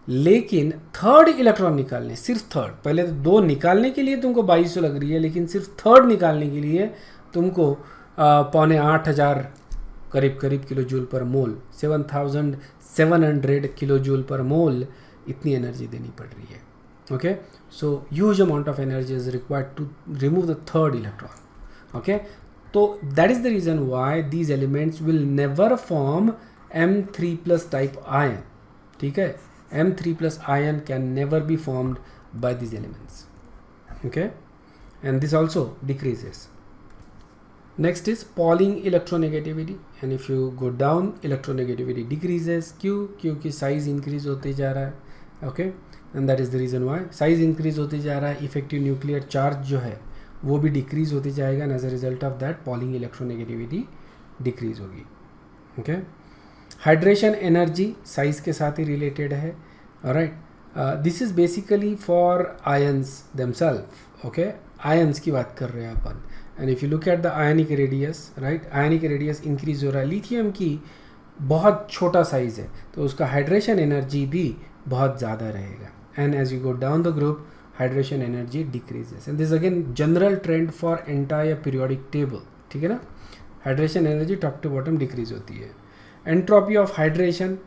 लेकिन third electron निकालने, सिर्फ थर्ड, पहले तो 2 निकालने के लिए तुमको 2200 लग रही है, लेकिन सिर्फ थर्ड निकालने के लिए तुमको 7,500 करीब किलो जूल पर मोल, 7,700 किलो जूल पर मोल इतनी एनर्जी देनी पड़ रही है. Okay, so huge amount of energy is required to remove the third electron. Okay, तो that is the reason why these elements will never form M3+ type ion. ठीक है, M3+ ion can never be formed by these elements. Okay, and this also decreases. Next is Pauling electronegativity, and if you go down, electronegativity decreases. क्योंकि size increase होते जा रहा है. Okay, and that is the reason why size increase होते जा रहा है, effective nuclear charge जो है वो भी decrease होते जाएगा, and as a result of that Pauling electronegativity decrease होगी. Okay, hydration energy size के साथ ही related है. Alright, this is basically for ions themselves. Okay, ions की बात कर रहे हैं अपन. And if you look at the ionic radius, right, ionic radius increase हो रहा है. लिथियम की बहुत छोटा साइज़ है तो उसका हाइड्रेशन एनर्जी भी बहुत ज़्यादा रहेगा. And as you go down the group, hydration energy decreases. And this again general trend for entire periodic table. ठीक है ना, hydration energy top to bottom decrease होती है. entropy of hydration,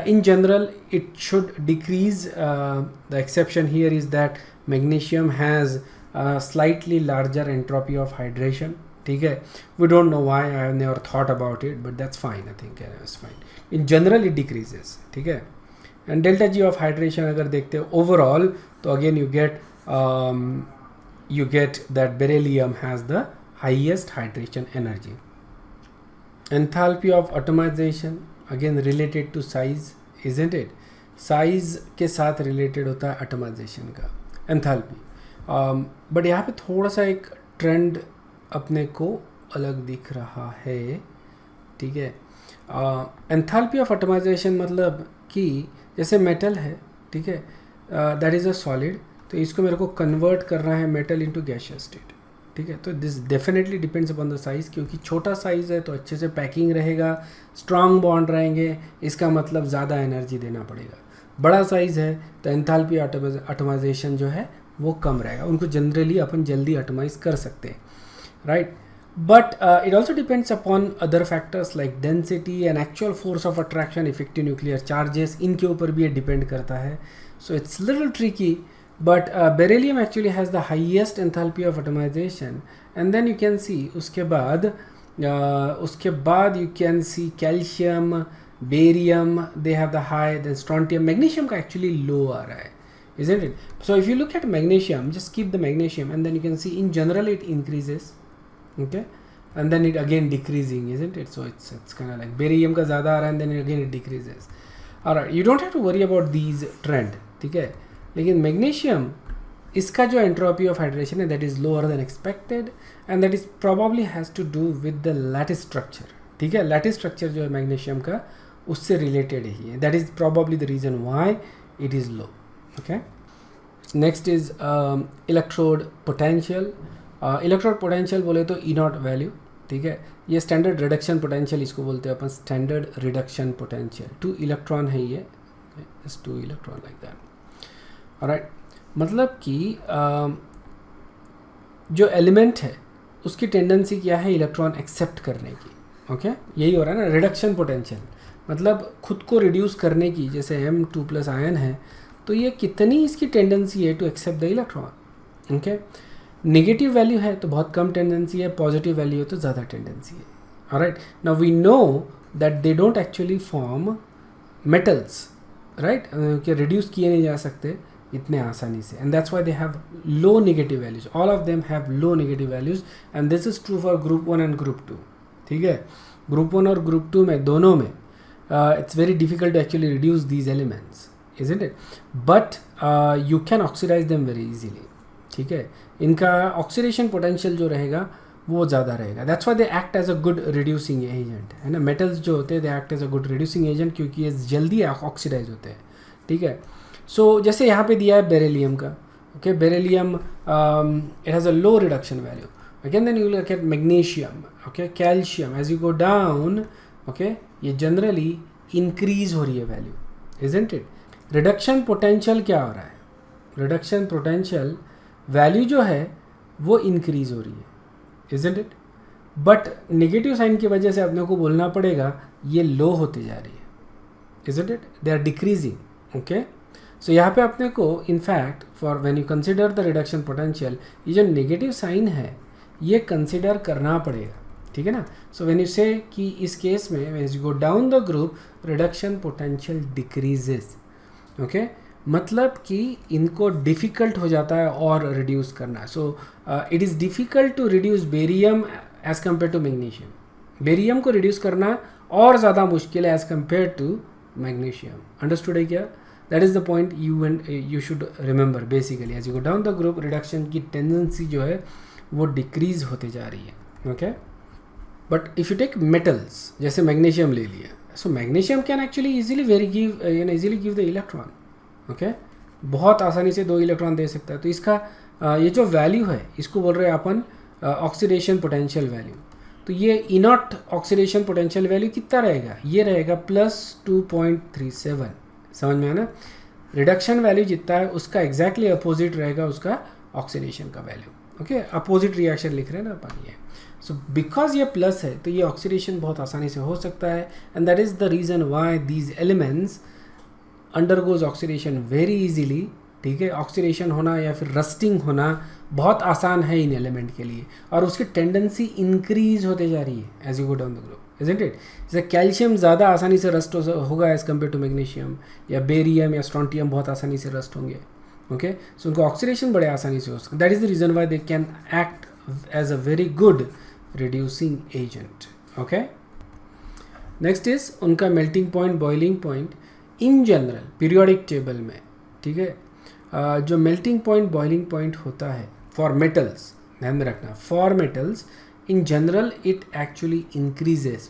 in general it should decrease. The exception here is that magnesium has a slightly larger entropy of hydration. ठीक है, we don't know why, I have never thought about it, but that's fine. I think it's fine. In general it decreases. ठीक है, and delta G of hydration अगर देखते हो overall, तो again you get that beryllium has the highest hydration energy. Enthalpy of atomization again related to size, isn't it? Size के साथ related होता है atomization का enthalpy. But यहाँ पे थोड़ा सा एक trend अपने को अलग दिख रहा है. ठीक है, enthalpy of atomization मतलब कि जैसे metal है, ठीक है, that is a solid, तो इसको मेरे को convert करना है metal into gaseous state. ठीक है, तो this definitely depends upon the size, क्योंकि छोटा साइज़ है तो अच्छे से पैकिंग रहेगा, स्ट्रॉन्ग बॉन्ड रहेंगे, इसका मतलब ज़्यादा एनर्जी देना पड़ेगा. बड़ा साइज़ है तो एंथैल्पी एटमाइजेशन जो है वो कम रहेगा, उनको जनरली अपन जल्दी एटमाइज कर सकते हैं, right. But it also depends upon other factors like density and actual force of attraction, effective nuclear charges, इनके ऊपर भी ये डिपेंड करता है. So it's little tricky. But beryllium actually has the highest enthalpy of atomization, and then you can see उसके बाद you can see calcium, barium, they have the high, then strontium. Magnesium का actually low आ रहा है, isn't it? So if you look at magnesium, just keep the magnesium, and then you can see in general it increases, okay, and then it again decreasing, isn't it? So it's kind of like barium का ज़्यादा आ रहा है, and then again it decreases. Alright, you don't have to worry about these trend, ठीक है. लेकिन magnesium इसका जो entropy of hydration है that is lower than expected, and that is probably has to do with the lattice structure. ठीक है, lattice structure जो है मैग्नीशियम का उससे रिलेटेड ही है, that is probably the reason why it is low. Okay, next is electrode potential. Electrode potential बोले तो ई not value. ठीक है, ये स्टैंडर्ड रिडक्शन पोटेंशियल इसको बोलते हैं अपन, स्टैंडर्ड रिडक्शन पोटेंशियल. 2 इलेक्ट्रॉन है ये, 2 इलेक्ट्रॉन लाइक दैट. राइट, मतलब कि जो एलिमेंट है उसकी टेंडेंसी क्या है इलेक्ट्रॉन एक्सेप्ट करने की. ओके, यही हो रहा है ना रिडक्शन पोटेंशियल, मतलब खुद को रिड्यूस करने की. जैसे M2+ आयन है तो ये कितनी इसकी टेंडेंसी है to accept the electron. Okay, negative value है तो बहुत कम टेंडेंसी है, पॉजिटिव वैल्यू है तो ज़्यादा टेंडेंसी है. Alright, now we know that they don't actually form metals, right, कि रिड्यूस किए नहीं जा सकते इतने आसानी से, and that's why they have low negative values. All of them have low negative values, and this is true for group 1 and group 2. ठीक है, ग्रुप 1 और ग्रुप 2 में दोनों में it's very difficult to actually reduce these elements, isn't it, but you can oxidise them very easily. ठीक है, इनका oxidation potential जो रहेगा वो ज़्यादा रहेगा. That's why they act as a good reducing agent, है ना. मेटल्स जो होते हैं they act as a good reducing agent क्योंकि ये जल्दी ऑक्सीडाइज होते हैं. ठीक है, सो जैसे यहाँ पे दिया है बेरिलियम का. Okay, beryllium it has a low reduction value. Again then you look at magnesium, okay, calcium, as you go down, okay, ये जनरली इंक्रीज हो रही है value, isn't it. Reduction potential क्या हो रहा है, रिडक्शन पोटेंशियल वैल्यू जो है वो इंक्रीज हो रही है, isn't it. But negative sign की वजह से अपने को बोलना पड़ेगा ये लो होते जा रही है, isn't it, they are decreasing. Okay, so यहाँ पे अपने को in fact for when you consider the reduction potential, ये जो नेगेटिव साइन है ये कंसिडर करना पड़ेगा. ठीक है ना. सो व्हेन यू से कि इस केस में when you go down the group reduction potential decreases. Okay, मतलब कि इनको डिफ़िकल्ट हो जाता है और रिड्यूस करना. So it is difficult to reduce barium as compare to magnesium. Barium को रिड्यूस करना और ज़्यादा मुश्किल है as compare to magnesium. Understood है क्या? That is the point you should remember. Basically as you go down the group reduction की tendency जो है वो डिक्रीज होते जा रही है. Okay, but if you take metals जैसे मैग्नीशियम ले लिया, so magnesium can actually easily give the electron. Okay, बहुत आसानी से 2 इलेक्ट्रॉन दे सकता है. तो इसका ये जो वैल्यू है इसको बोल रहे हैं अपन ऑक्सीडेशन पोटेंशियल वैल्यू. तो ये इनॉट ऑक्सीडेशन पोटेंशियल वैल्यू कितना रहेगा, ये रहेगा +2.37. समझ में है ना. रिडक्शन वैल्यू जितना है उसका एग्जैक्टली अपोजिट रहेगा उसका ऑक्सीडेशन का वैल्यू. ओके, अपोजिट रिएक्शन लिख रहे हैं ना अपन ये. सो बिकॉज ये प्लस है तो ये ऑक्सीडेशन बहुत आसानी से हो सकता है, and that is the reason why these elements undergoes oxidation very easily. ठीक है, ऑक्सीडेशन होना या फिर रस्टिंग होना बहुत आसान है इन एलिमेंट के लिए, और उसकी टेंडेंसी इंक्रीज होते जा रही है as you go down the group, isn't it. जैसे कैल्शियम ज़्यादा आसानी से रस्ट होगा एज कम्पेयर टू मैग्नीशियम, या बेरियम या स्ट्रॉन्टियम बहुत आसानी से रस्ट होंगे. ओके, सो उनको ऑक्सीडेशन बड़े आसानी से हो सकता है. That is the reason why they can act as a very good reducing agent. Okay, next is उनका melting point, boiling point. In general periodic table में, ठीक है, जो मेल्टिंग पॉइंट, बॉइलिंग पॉइंट होता है फॉर मेटल्स, ध्यान में रखना, for metals in general it actually increases,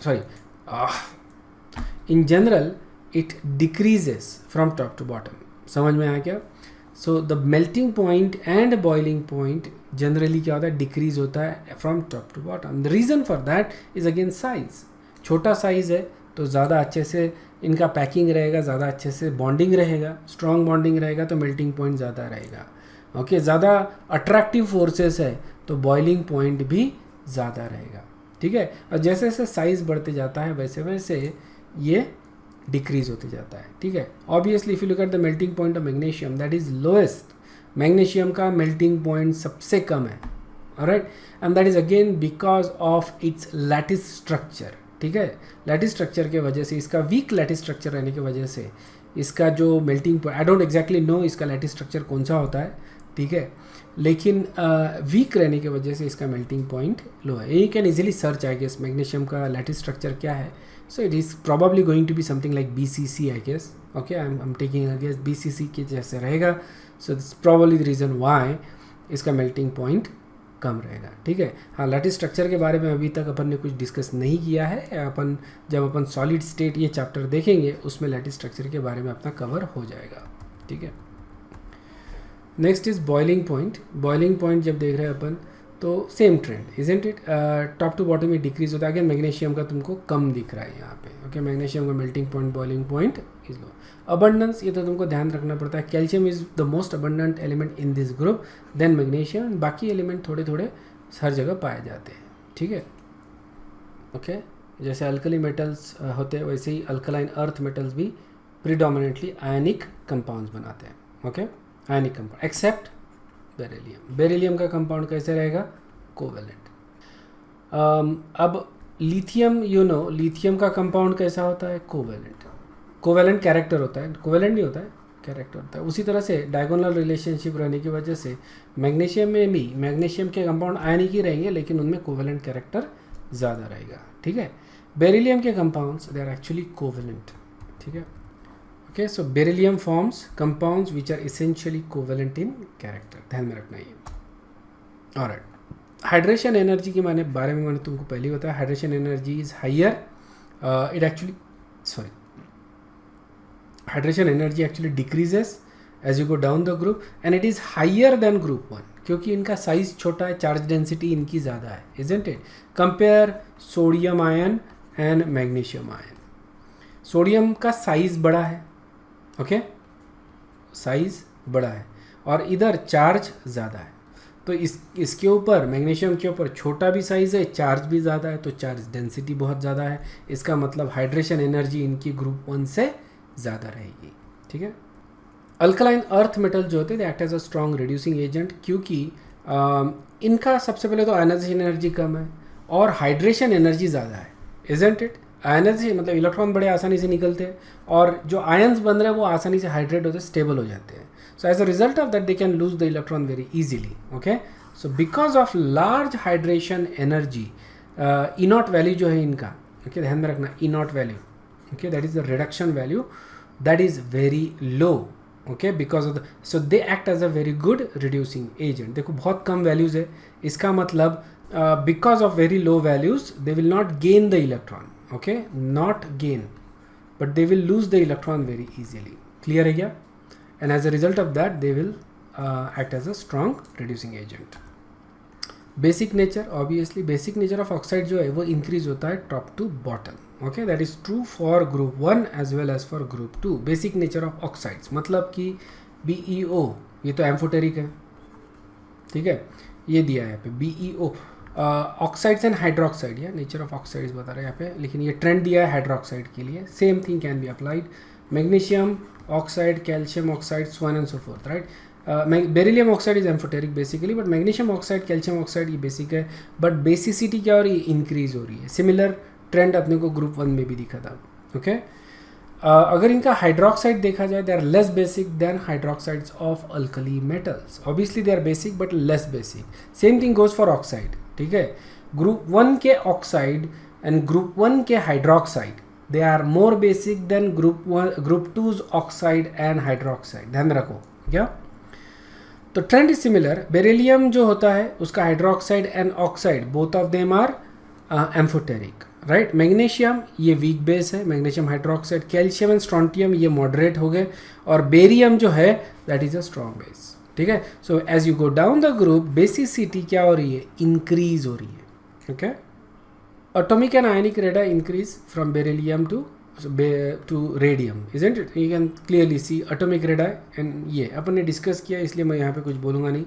in general it decreases from top to bottom. समझ में आया क्या? So the melting point and boiling point generally क्या होता है, decrease होता है from top to bottom. The reason for that is again size. छोटा साइज है तो ज़्यादा अच्छे से इनका पैकिंग रहेगा, ज़्यादा अच्छे से बॉन्डिंग रहेगा, स्ट्रॉन्ग बॉन्डिंग रहेगा तो मेल्टिंग पॉइंट ज़्यादा रहेगा. ओके, ज़्यादा अट्रैक्टिव फोर्सेस है तो बॉइलिंग पॉइंट भी ज़्यादा रहेगा. ठीक है, और जैसे जैसे साइज़ बढ़ते जाता है वैसे वैसे ये डिक्रीज होते जाता है. ठीक है, obviously if you look at the melting point of magnesium, that is lowest. Magnesium का मेल्टिंग पॉइंट सबसे कम है, alright, and that is again because of its lattice structure. ठीक है, लैटिस स्ट्रक्चर के वजह से, इसका वीक लैटिस स्ट्रक्चर रहने की वजह से इसका जो melting point, I don't exactly know इसका लैटिस स्ट्रक्चर कौन सा होता है, ठीक है, लेकिन वीक रहने की वजह से इसका मेल्टिंग पॉइंट लो है. You can easily search I guess magnesium का लैटिस स्ट्रक्चर क्या है. So it is probably going to be something like BCC I guess. Okay, I am taking I guess BCC के जैसे रहेगा. So this probably the reason why इसका melting point कम रहेगा. ठीक है, हाँ, लैटिस स्ट्रक्चर के बारे में अभी तक अपन ने कुछ डिस्कस नहीं किया है. अपन जब अपन सॉलिड स्टेट ये चैप्टर देखेंगे उसमें लैटिस स्ट्रक्चर के बारे में अपना कवर हो जाएगा. ठीक है, next is boiling point. Boiling point जब देख रहे हैं अपन तो same trend, isn't it, top to bottom में डिक्रीज होता है. अगेन मैग्नीशियम का तुमको कम दिख रहा है यहाँ पे. ओके, मैग्नीशियम का melting point, boiling point is low. Abundance, ये तो तुमको ध्यान रखना पड़ता है. Calcium is the most abundant element in this group, then magnesium, बाकी एलिमेंट थोड़े थोड़े हर जगह पाए जाते हैं. ठीक है, ओके, जैसे अल्कली मेटल्स होते हैं वैसे ही अल्कलाइन अर्थ मेटल्स भी प्रीडोमिनेटली आयनिक कंपाउंड्स बनाते हैं. Okay, ionic compound except beryllium. Beryllium का कंपाउंड कैसे रहेगा, कोवेलेंट. अब लिथियम, यू नो लिथियम का कंपाउंड कैसा होता है, कोवेलेंट. कोवेलेंट कैरेक्टर होता है, कोवेलेंट नहीं होता है, कैरेक्टर होता है. उसी तरह से डायगोनल रिलेशनशिप रहने की वजह से मैग्नीशियम में भी, मैग्नीशियम के कंपाउंड आयनिक ही रहेंगे लेकिन उनमें कोवेलेंट कैरेक्टर ज़्यादा रहेगा. ठीक है, बेरिलियम के compounds they are actually covalent. ठीक है, okay, so beryllium forms compounds which are essentially covalent in character. ध्यान में रखना ये. Alright, हाइड्रेशन एनर्जी के बारे में मैंने तुमको पहले ही बताया. Hydration energy is higher, it actually hydration energy actually decreases as you go down the group, and it is higher than group 1 क्योंकि इनका साइज छोटा है, चार्ज डेंसिटी इनकी ज़्यादा है, isn't it. Compare sodium ion and magnesium ion. Sodium का size बड़ा है, ओके, साइज बड़ा है, और इधर चार्ज ज़्यादा है. तो इसके ऊपर, मैग्नीशियम के ऊपर छोटा भी साइज़ है, चार्ज भी ज़्यादा है, तो चार्ज डेंसिटी बहुत ज़्यादा है. इसका मतलब हाइड्रेशन एनर्जी इनकी ग्रुप 1 से ज़्यादा रहेगी. ठीक है, अल्कलाइन अर्थ मेटल जो होते हैं they act as a strong reducing agent क्योंकि इनका सबसे पहले तो आयनाइजेशन एनर्जी कम है और हाइड्रेशन एनर्जी ज़्यादा है, इजंट इट. आयनाइजेशन मतलब इलेक्ट्रॉन बड़े आसानी से निकलते हैं और जो आयन्स बन रहे हैं वो आसानी से हाइड्रेट होते हैं, स्टेबल हो जाते हैं. So as a result of that they can lose the electron very easily. Okay, so because of large hydration energy, E naught value जो है इनका, ओके, ध्यान में रखना, E naught value, okay, that is the reduction value, that is very low. Okay, because of the, so they act as a very good reducing agent. देखो बहुत कम values है, इसका मतलब because of very low values they will not gain the electron. Okay, not gain, but they will lose the electron very easily. Clear है क्या? And as a result of that, they will act as a strong reducing agent. Basic nature, obviously, basic nature of oxide जो है वो increase होता है top to bottom. Okay, that is true for group 1 as well as for group 2. Basic nature of oxides मतलब कि BeO, ये तो amphoteric है, ठीक है, ये दिया है यहाँ पे BeO. ऑक्साइड्स एंड हाइड्रोक्साइड, या नेचर ऑफ ऑक्साइड्स बता रहे हैं यहाँ पे, लेकिन ये ट्रेंड दिया है हाइड्रोक्साइड के लिए. Same thing can be applied. Magnesium oxide, calcium oxide, so on and so fourth, right. Beryllium oxide is amphoteric basically, but magnesium oxide, calcium oxide ये बेसिक है, बट बेसिसिटी क्या हो रही है, इंक्रीज हो रही है. सिमिलर ट्रेंड अपने को ग्रुप 1 में भी दिखा था. ओके अगर इनका हाइड्रोक्साइड देखा जाए, they are less basic than hydroxides of alkali metals. Obviously they are basic but less basic. Same thing goes for oxide. ठीक है, ग्रुप 1 के ऑक्साइड एंड ग्रुप 1 के hydroxide, they are more basic than group 2's oxide and hydroxide. ध्यान में रखो क्या. तो trend is similar. Beryllium जो होता है उसका hydroxide and oxide both of them are amphoteric, right. Magnesium ये वीक बेस है, magnesium hydroxide. Calcium and strontium ये मॉडरेट हो गए, और बेरियम जो है that is a strong base. ठीक है, so as you go down the group, basicity क्या हो रही है, इंक्रीज हो रही है. Okay, atomic and ionic radii increase from beryllium to radium, isn't it? You can clearly see atomic radii, and ये अपन ने डिस्कस किया, इसलिए मैं यहाँ पे कुछ बोलूँगा नहीं.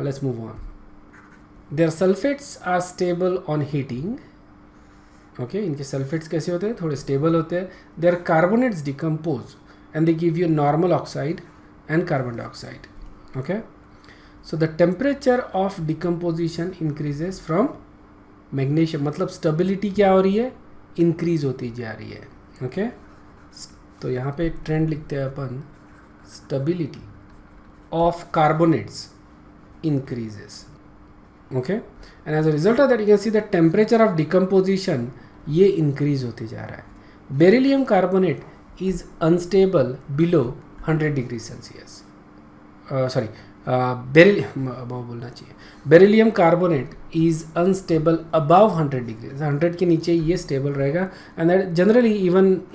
Let's move on. Their sulfates are stable on heating. Okay इनके सल्फेट्स कैसे होते हैं, थोड़े स्टेबल होते हैं. Their carbonates decompose and they give you normal oxide and carbon dioxide. Okay, so the temperature of decomposition increases from magnesium. मतलब stability क्या हो रही है, इंक्रीज होती जा रही है. ओके तो यहाँ पे एक ट्रेंड लिखते हैं अपन, stability of carbonates increases. Okay and as a result of that you can see the temperature of decomposition ये इंक्रीज होते जा रहा है. Beryllium carbonate is unstable below 100 degree Celsius. Sorry बोलना चाहिए beryllium carbonate is unstable above 100 degree. 100 के नीचे ये स्टेबल रहेगा, and that generally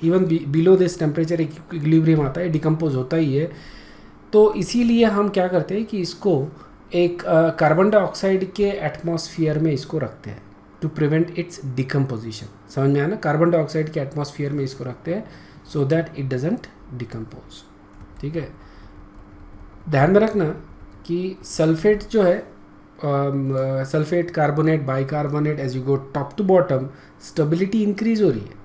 even below this temperature equilibrium आता है, डिकम्पोज होता ही है. तो इसीलिए हम क्या करते हैं कि इसको एक कार्बन डाइऑक्साइड के एटमॉस्फेयर में इसको रखते हैं टू प्रिवेंट इट्स डिकम्पोजिशन. समझ में आया ना, कार्बन डाइऑक्साइड के एटमॉस्फेयर में इसको रखते हैं so that it doesn't decompose. ठीक है, ध्यान में रखना कि सल्फेट जो है, sulphate, carbonate, bicarbonate, as you go top to bottom stability increase हो रही है.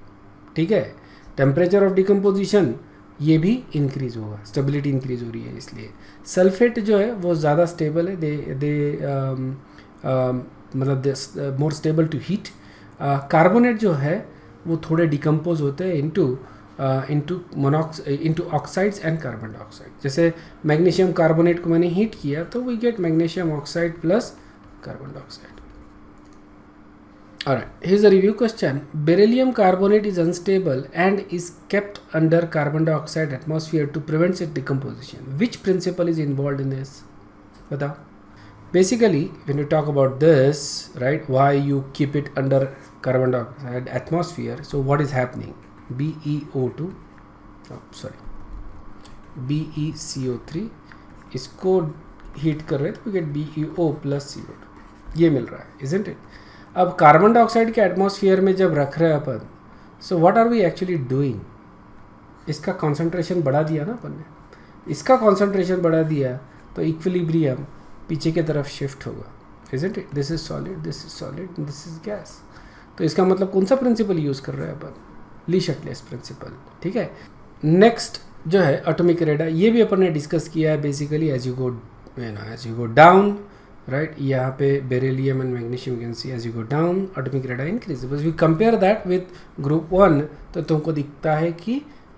ठीक है, टेम्परेचर ऑफ डिकम्पोजिशन ये भी इंक्रीज होगा, स्टेबिलिटी इंक्रीज हो रही है. इसलिए सल्फेट जो है वो ज़्यादा स्टेबल है, मतलब more stable to heat. Carbonate जो है वो थोड़े डिकम्पोज होते हैं into oxides and carbon dioxide. जैसे मैग्नीशियम कार्बोनेट को मैंने हीट किया तो we get magnesium oxide plus carbon dioxide. Alright, here's a review question. Beryllium carbonate is unstable and is kept under carbon dioxide atmosphere to prevent its decomposition. Which principle is involved in this? बताओ. Basically, when you talk about this, right, why you keep it under carbon dioxide atmosphere, so what is happening? BeCO3 इसको heat कर रहे हैं तो we get BeO plus CO2. ये मिल रहा है, isn't it? अब कार्बन डाइऑक्साइड के एटमॉस्फेयर में जब रख रहे हैं अपन, so what are we actually doing, इसका कॉन्सेंट्रेशन बढ़ा दिया ना अपन ने. इसका कॉन्सेंट्रेशन बढ़ा दिया तो इक्विलिब्रियम पीछे की तरफ शिफ्ट होगा, isn't it. This is solid, this is solid, this is gas. तो इसका मतलब कौन सा प्रिंसिपल यूज़ कर रहे हैं अपन, ली शटलेस प्रिंसिपल. ठीक है, नेक्स्ट जो है एटॉमिक रेडा, ये भी अपन ने डिस्कस किया है. Basically as you go down, right, यहाँ पे beryllium and magnesium can see as you go down atomic radii increase. बस we compare that with group 1 तो तुमको दिखता है कि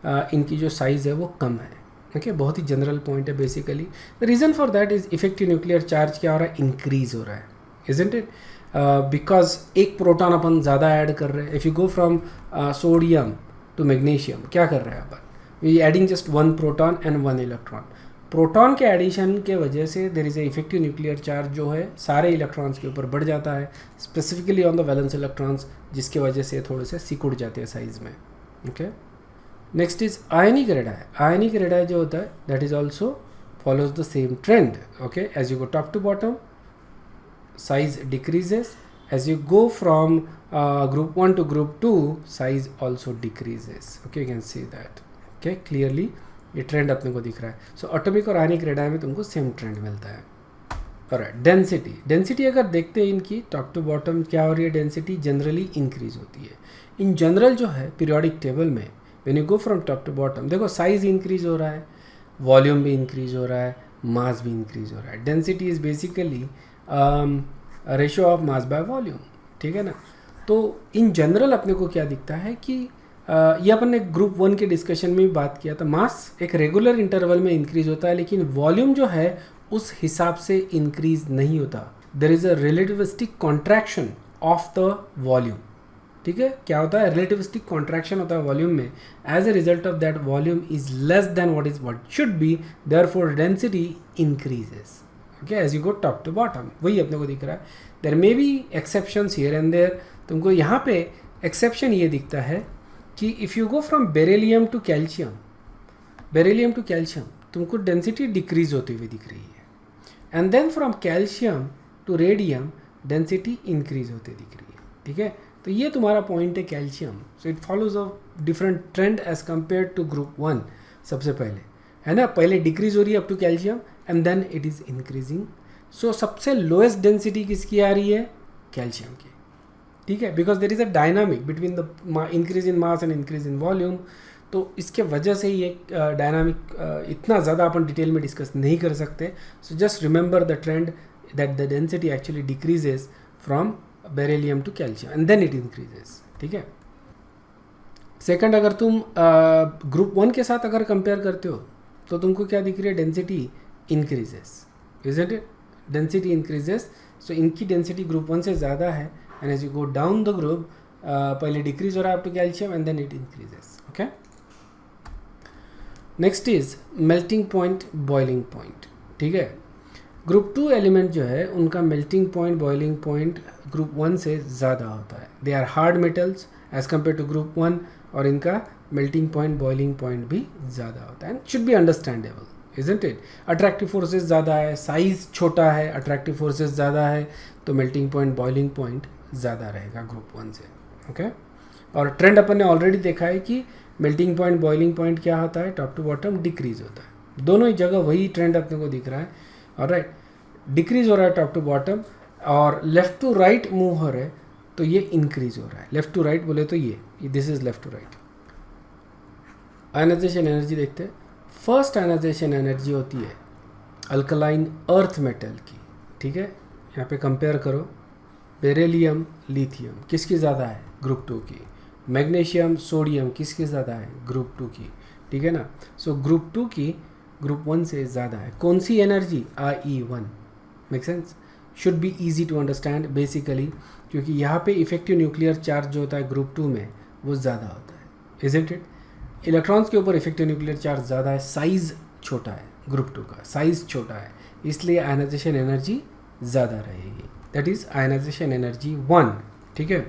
इनकी जो साइज़ है वो कम है. ओके, बहुत ही जनरल पॉइंट है. Basically the reason for that is effective nuclear charge क्या हो रहा है, इंक्रीज हो रहा है, इजंट इट. बिकॉज एक प्रोटॉन अपन ज़्यादा ऐड कर रहे हैं. If you go from sodium to magnesium, क्या कर रहे हैं अपन, we adding just 1 proton and 1 electron. Proton के एडिशन के वजह से there is a effective nuclear charge जो है सारे इलेक्ट्रॉन्स के ऊपर बढ़ जाता है, specifically on the valence electrons, जिसके वजह से थोड़े से सिकुड़ जाते हैं साइज में. Okay, next is ionic radii. Ionic radii जो होता है that is also follows the same trend. Okay, as you go top to bottom size decreases, as you go from group 1 to group 2 size also decreases. Okay, you can see that. Okay, clearly ये trend अपने को दिख रहा है. So atomic और आयनिक radii में तुमको same trend मिलता है. ऑलराइट, डेंसिटी अगर देखते हैं इनकी टॉप टू बॉटम क्या हो रही है, डेंसिटी जनरली इंक्रीज होती है इन जनरल जो है पीरियोडिक टेबल में। When you go from top to bottom देखो साइज इंक्रीज हो रहा है, वॉल्यूम भी इंक्रीज हो रहा है, मास भी इंक्रीज हो रहा है। Density is basically ratio of mass by volume, ठीक है ना। तो इन जनरल अपने को क्या दिखता है कि ये अपन ने ग्रुप 1 के डिस्कशन में भी बात किया था, मास एक रेगुलर इंटरवल में इंक्रीज होता है लेकिन वॉल्यूम जो है उस हिसाब से इंक्रीज नहीं होता। There is a relativistic contraction of the volume, ठीक है। क्या होता है, रिलेटिविस्टिक कॉन्ट्रैक्शन होता है वॉल्यूम में। As a result of that volume is less than what should be, therefore density increases, okay, as you go top to bottom. वही अपने को दिख रहा है। There may be exceptions here and there. तुमको यहाँ पे एक्सेप्शन ये दिखता है कि if you go from beryllium to calcium, तुमको डेंसिटी डिक्रीज होती हुई दिख रही है, and then from calcium to radium density increase होती दिख रही है, ठीक है। तो ये तुम्हारा पॉइंट है calcium. So it follows a different trend as compare to group 1। सबसे पहले है ना, पहले डिक्रीज हो रही है up to calcium and then it is increasing. So सबसे लोएस्ट डेंसिटी किसकी आ रही है, कैल्शियम की, ठीक है, because there is a dynamic between the increase in mass and increase in volume. तो इसके वजह से ये डायनामिक इतना ज़्यादा अपन डिटेल में डिस्कस नहीं कर सकते। So just remember the trend that the density actually decreases from beryllium to calcium and then it increases, ठीक है। सेकंड, अगर तुम ग्रुप 1 के साथ अगर कंपेयर करते हो तो तुमको क्या दिख रही है, density increases, isn't it, density increases. So इनकी डेंसिटी ग्रुप 1 से ज़्यादा है and as you go down the group पहले डिक्रीज हो रहा है up to calcium and then it increases, okay. Next is melting point, boiling point, ठीक है। ग्रुप 2 एलिमेंट जो है उनका melting point, boiling point group 1 से ज़्यादा होता है। They are hard metals as compare to group 1 और इनका मेल्टिंग पॉइंट, बॉइलिंग पॉइंट भी ज़्यादा होता है and should be understandable, isn't it. Attractive forces ज़्यादा है, साइज छोटा है, अट्रैक्टिव फोर्सेस ज़्यादा है, तो मेल्टिंग पॉइंट, बॉइलिंग पॉइंट ज़्यादा रहेगा ग्रुप 1 से, ओके। और ट्रेंड अपन ने ऑलरेडी देखा है कि मेल्टिंग पॉइंट, बॉइलिंग पॉइंट क्या होता है, टॉप टू बॉटम डिक्रीज होता है। दोनों ही जगह वही ट्रेंड अपने को दिख रहा है, ऑलराइट। डिक्रीज हो रहा है टॉप टू बॉटम और लेफ्ट टू राइट मूव हो रहा है तो ये इंक्रीज हो रहा है। लेफ्ट टू राइट बोले तो ये this is left to right. Ionization energy देखते हैं। फर्स्ट आयनाइजेशन एनर्जी होती है अल्कलाइन अर्थ मेटल की, ठीक है। यहाँ पे कंपेयर करो, बेरिलियम, लिथियम किसकी ज़्यादा है, ग्रुप 2 की। मैग्नीशियम, सोडियम किसकी ज़्यादा है, ग्रुप 2 की, ठीक है ना। सो ग्रुप 2 की ग्रुप 1 से ज़्यादा है। कौन सी energy, IE1, make sense, should be easy to understand basically, क्योंकि यहाँ पे इफेक्टिव न्यूक्लियर चार्ज जो होता है ग्रुप 2 में वो ज़्यादा होता है, इजंट इट। इलेक्ट्रॉन्स के ऊपर इफेक्टिव न्यूक्लियर चार्ज ज़्यादा है, साइज़ छोटा है ग्रुप 2 का, साइज़ छोटा है, इसलिए आयनाइजेशन एनर्जी ज़्यादा रहेगी, दैट इज़ आयनाइजेशन एनर्जी 1, ठीक है।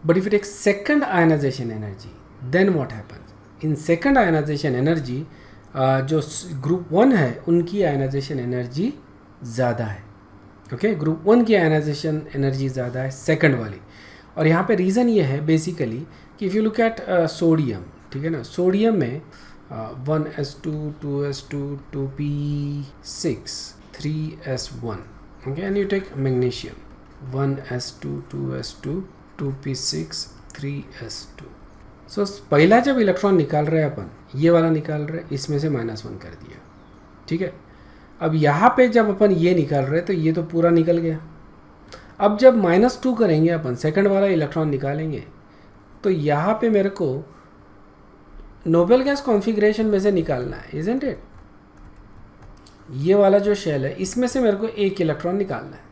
But if it take second ionization energy then what happens, in second ionization energy जो ग्रुप 1 है उनकी आयनाइजेशन एनर्जी ज़्यादा है, ओके। ग्रुप 1 की आयनाइजेशन एनर्जी ज़्यादा है सेकंड वाली। और यहाँ पे रीज़न ये है बेसिकली कि if you look at sodium, ठीक है ना, सोडियम में 1s2 2s2 2p6 3s1, okay, and you take magnesium 1s2 2s2 2p6 3s2। सो पहला जब इलेक्ट्रॉन निकाल रहे हैं अपन, ये वाला निकाल रहे हैं, इसमें से -1 कर दिया, ठीक है। अब यहाँ पे जब अपन ये निकाल रहे हैं तो ये तो पूरा निकल गया। अब जब -2 करेंगे अपन, सेकंड वाला इलेक्ट्रॉन निकालेंगे, तो यहाँ पे मेरे को नोबेल गैस कॉन्फ़िगरेशन में से निकालना है, इजंट इट। ये वाला जो शेल है इसमें से मेरे को एक इलेक्ट्रॉन निकालना है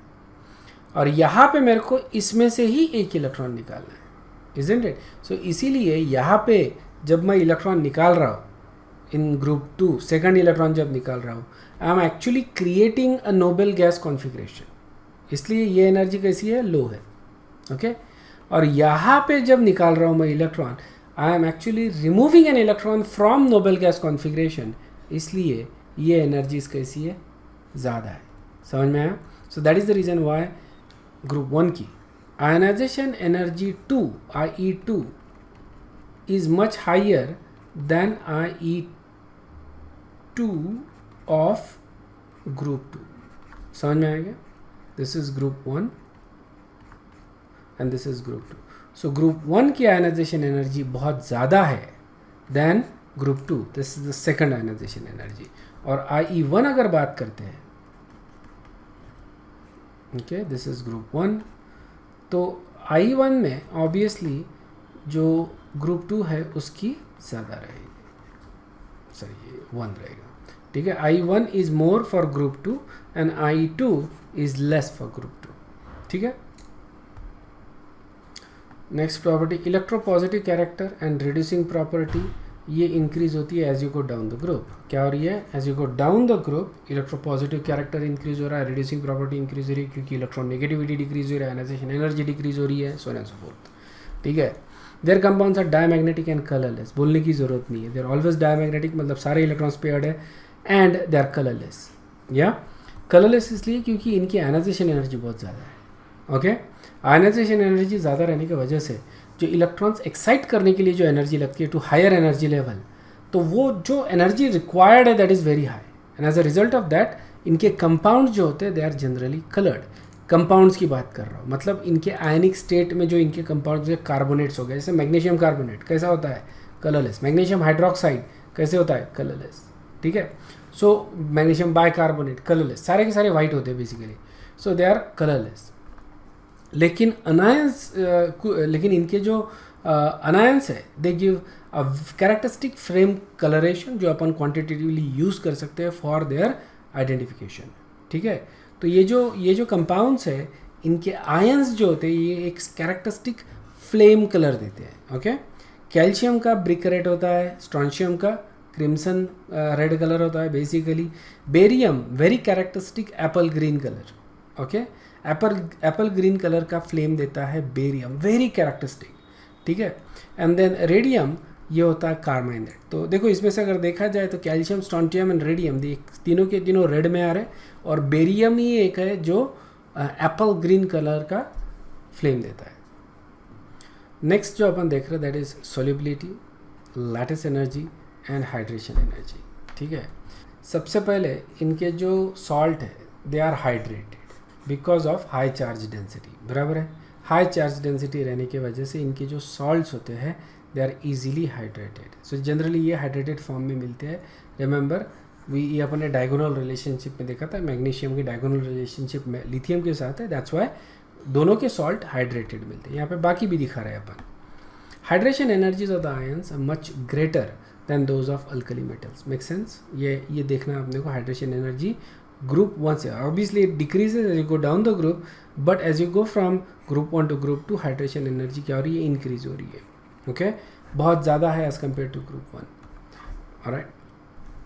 और यहाँ पे मेरे को इसमें से ही एक इलेक्ट्रॉन निकालना है, इजंट इट। सो इसीलिए यहाँ पे जब मैं इलेक्ट्रॉन निकाल रहा हूँ इन ग्रुप 2, सेकंड इलेक्ट्रॉन जब निकाल रहा हूँ, I am actually creating a Nobel gas configuration, इसलिए ये एनर्जी कैसी है, लो है, ओके। और यहाँ पे जब निकाल रहा हूँ मैं electron, I am actually removing an electron from Nobel gas configuration, इसलिए ये एनर्जीज कैसी है, ज़्यादा है। समझ में आया। सो that is the reason Y group 1 की ionization energy 2 IE2 is much higher than IE2 of group 2, समझ में आएगा? This is group 1 and this is group 2. So group 1 की आयनाइजेशन एनर्जी बहुत ज़्यादा है than group 2. This is the second ionization energy. और IE1 अगर बात करते हैं, ओके, दिस इज ग्रुप 1. तो IE1 में ऑब्वियसली जो ग्रुप 2 है उसकी ज़्यादा रहेगी, सॉरी 1 रहेगा. ठीक है, I1 is more for group 2 and I2 is less for group 2. ठीक है. Next property, electropositive character and reducing property, ये इंक्रीज होती है as you go down the group. क्या हो रही है? As you go down the group electropositive character increase हो रहा है, रिड्यूसिंग प्रॉपर्टी इंक्रीज हो रही है क्योंकि इलेक्ट्रोनेगेटिविटी डिक्रीज हो रहा है, आयनाइजेशन एनर्जी डिक्रीज हो रही है, सो एंड सो फोर्थ. ठीक है. Their compounds are diamagnetic and colourless. बोलने की जरूरत नहीं है, देयर ऑलवेज डायमैग्नेटिक, मतलब सारे इलेक्ट्रॉन्स पेयर्ड है, एंड दे आर कलरलेस. या कलरलेस इसलिए क्योंकि इनकी आयनाइजेशन एनर्जी बहुत ज़्यादा है. ओके, आयनाइजेशन एनर्जी ज़्यादा रहने की वजह से जो इलेक्ट्रॉन्स एक्साइट करने के लिए जो एनर्जी लगती है टू हायर एनर्जी लेवल, तो वो जो एनर्जी रिक्वायर्ड है that is very high, and as a result of that इनके कंपाउंड्स जो होते हैं they are generally coloured. Compounds की बात कर रहा हूँ, मतलब इनके आयनिक स्टेट में जो इनके कंपाउंड्स जो कार्बोनेट्स हो गए, जैसे मैग्नीशियम कार्बोनेट कैसा होता है? कलरलेस. मैग्नीशियम हाइड्रोक्साइड कैसे होता है? कलरलेस. ठीक है. सो मैग्नीशियम बाइकार्बोनेट कलरलेस, सारे के सारे वाइट होते हैं basically, so they are colourless. लेकिन अनायंस लेकिन इनके जो अनायंस है they give a characteristic flame colouration जो अपन क्वांटिटेटिवली यूज़ कर सकते हैं फॉर देयर आइडेंटिफिकेशन. ठीक है. तो ये जो कंपाउंड्स है इनके आयंस जो होते हैं ये एक कैरेक्टरिस्टिक फ्लेम कलर देते हैं. ओके. कैल्शियम का ब्रिक रेड होता है, स्ट्रॉन्शियम का क्रिम्सन रेड कलर होता है basically. Barium very characteristic Apple green colour. Okay, Apple green colour का फ्लेम देता है बेरियम, वेरी कैरेक्टरिस्टिक. ठीक है. एंड देन रेडियम ये होता है कार्माइन रेड. तो देखो इसमें से अगर देखा जाए तो कैल्शियम, स्ट्रॉन्शियम एंड रेडियम तीनों के तीनों रेड में आ रहे हैं, और बेरियम ही एक है जो एप्पल ग्रीन कलर का फ्लेम देता है. नेक्स्ट जो अपन देख रहे हैं that is solubility, lattice energy and hydration energy. ठीक है. सबसे पहले इनके जो सॉल्ट है they are hydrated because of high charge density. बराबर है. हाई चार्ज डेंसिटी रहने की वजह से इनके जो सॉल्ट्स होते हैं they are easily hydrated. So generally ये हाइड्रेटेड फॉर्म में मिलते हैं. रिमेंबर ये अपने डायगोनल रिलेशनशिप में देखा था, मैग्नीशियम की डायगोनल रिलेशनशिप में लिथियम के साथ है, दैट्स वाई दोनों के सॉल्ट हाइड्रेटेड मिलते हैं. यहाँ पे बाकी भी दिखा रहे हैं अपन. Hydration energies of the ions are much greater than those of alkali metals. Make sense? ये देखना अपने को. हाइड्रेशन एनर्जी ग्रुप 1 से obviously it decreases as you go down the group, but as you go from group 1 to group 2 hydration energy क्या हो रही है? Increase हो रही है. ओके, बहुत ज़्यादा है as compare to group 1. Alright.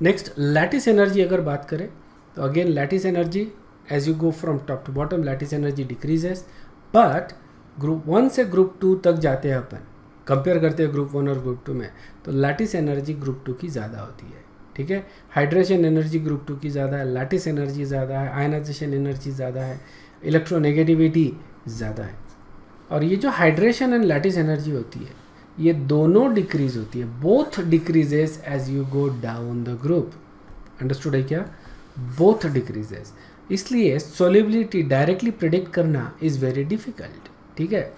Next lattice energy अगर बात करें तो again lattice energy as you go from top to bottom lattice energy decreases, but group 1 से ग्रुप 2 तक जाते हैं अपन, कंपेयर करते हैं ग्रुप 1 और ग्रुप 2 में, तो लैटिस एनर्जी ग्रुप 2 की ज़्यादा होती है. ठीक है. हाइड्रेशन एनर्जी ग्रुप 2 की ज़्यादा है, लैटिस एनर्जी ज़्यादा है, आयनाइजेशन एनर्जी ज़्यादा है, इलेक्ट्रोनेगेटिविटी ज़्यादा है. और ये जो हाइड्रेशन एंड लैटिस एनर्जी होती है ये दोनों डिक्रीज होती है, both decreases as you go down the group. Understood है क्या? Both decreases. इसलिए सोल्युबिलिटी डायरेक्टली प्रिडिक्ट करना इज़ वेरी डिफिकल्ट. ठीक है.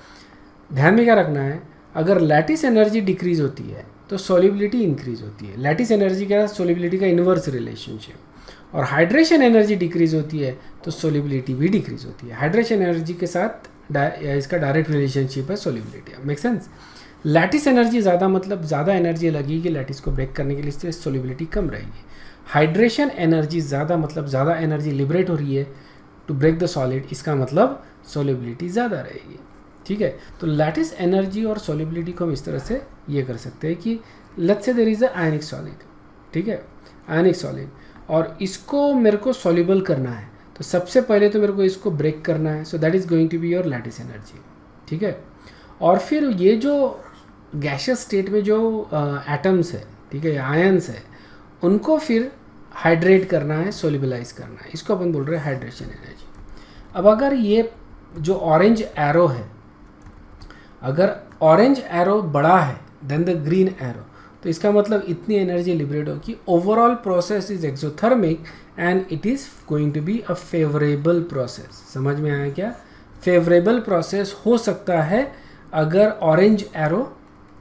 ध्यान में क्या रखना है, अगर लैटिस एनर्जी डिक्रीज होती है तो सोल्युबिलिटी इंक्रीज होती है. लैटिस एनर्जी का सोल्युबिलिटी का इन्वर्स रिलेशनशिप. और हाइड्रेशन एनर्जी डिक्रीज होती है तो सोल्युबिलिटी भी डिक्रीज होती है. हाइड्रेशन एनर्जी के साथ इसका डायरेक्ट रिलेशनशिप है solubility. Make sense? Lattice energy ज़्यादा मतलब ज़्यादा एनर्जी लगेगी लैटिस को ब्रेक करने के लिए, इससे सोल्युबिलिटी कम रहेगी. हाइड्रेशन एनर्जी ज़्यादा मतलब ज़्यादा एनर्जी लिबरेट हो रही है टू ब्रेक द सॉलिड, इसका मतलब सोल्युबिलिटी ज़्यादा रहेगी. ठीक है. तो लैटिस एनर्जी और सोल्युबिलिटी को हम इस तरह से ये कर सकते हैं कि let's say there is a ionic solid. ठीक है. आयनिक सॉलिड, और इसको मेरे को सॉल्युबल करना है, तो सबसे पहले तो मेरे को इसको ब्रेक करना है. So that is going to be your lattice energy. ठीक है. और फिर ये जो गैशियस स्टेट में जो एटम्स है, ठीक है, आयंस है, उनको फिर हाइड्रेट करना है, सोल्युबलाइज करना है. इसको अपन बोल रहे हैं हाइड्रेशन एनर्जी. अब अगर ये जो ऑरेंज एरो है, अगर ऑरेंज एरो बड़ा है देन द ग्रीन एरो, तो इसका मतलब इतनी एनर्जी लिबरेट होगी. Overall process is exothermic and it is going to be a favourable process. समझ में आया क्या? फेवरेबल प्रोसेस हो सकता है अगर ऑरेंज एरो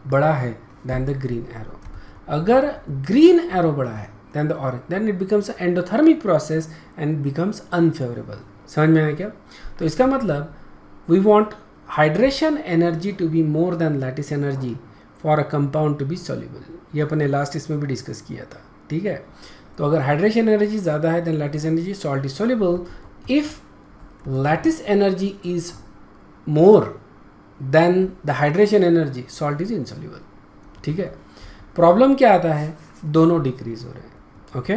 बड़ा है देन द ग्रीन एरो. अगर ग्रीन एरो बड़ा है than the orange, then it becomes endothermic process and it becomes unfavourable. समझ में आया क्या? तो इसका मतलब we want hydration energy to be more than lattice energy for a compound to be soluble. ये अपने लास्ट इसमें भी डिस्कस किया था. ठीक है, तो अगर हाइड्रेशन एनर्जी ज़्यादा है than lattice energy, salt is soluble. If lattice energy is more than the hydration energy, salt is insoluble. ठीक है, प्रॉब्लम क्या आता है? दोनों डिक्रीज हो रहे हैं. ओके,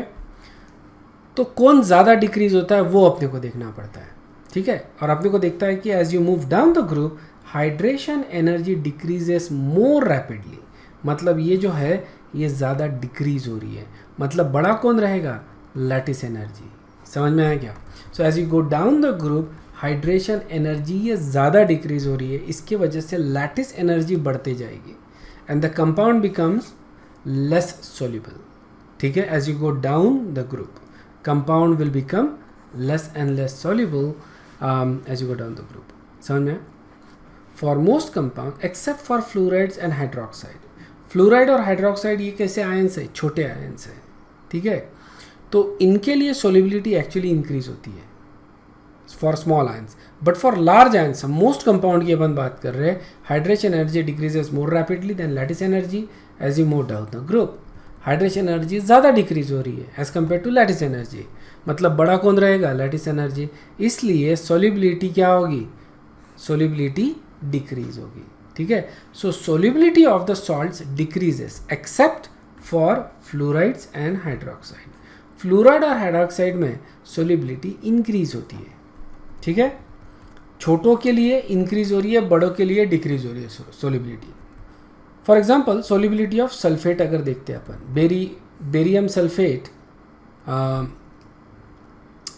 तो कौन ज़्यादा डिक्रीज होता है वो अपने को देखना पड़ता है. ठीक है, और अपने को देखता है कि as you move down the group hydration energy decreases more rapidly. मतलब ये जो है ये ज़्यादा डिक्रीज हो रही है. मतलब बड़ा कौन रहेगा? Lattice energy. समझ में आया क्या? So as you go down the group hydration energy ये ज़्यादा डिक्रीज हो रही है, इसके वजह से लैटिस एनर्जी बढ़ते जाएगी and the compound becomes less soluble. ठीक है, as you go down the group compound will become less and less soluble as you go down the group. समझ में? For most compound except for fluorides and hydroxide. Fluoride और hydroxide ये कैसे ions है? छोटे ions है. ठीक है, तो इनके लिए solubility एक्चुअली इंक्रीज होती है for small ions, but for large ions, most compound की अपन बात कर रहे हैं, hydration energy decreases more rapidly than lattice energy as you move down the group. Hydration energy ज़्यादा डिक्रीज हो रही है as compare to lattice energy. मतलब बड़ा कौन रहेगा? Lattice energy. इसलिए सोल्यूबिलिटी क्या होगी? सोल्यूबिलिटी डिक्रीज होगी. ठीक है, so solubility of the salts decreases except for fluorides and hydroxide. Fluoride और हाइड्रोक्साइड में सोल्यूबिलिटी इंक्रीज होती है. ठीक है, छोटों के लिए इंक्रीज हो रही है, बड़ों के लिए डिक्रीज हो रही है solubility. For example solubility of sulphate अगर देखते हैं अपन, barium sulphate,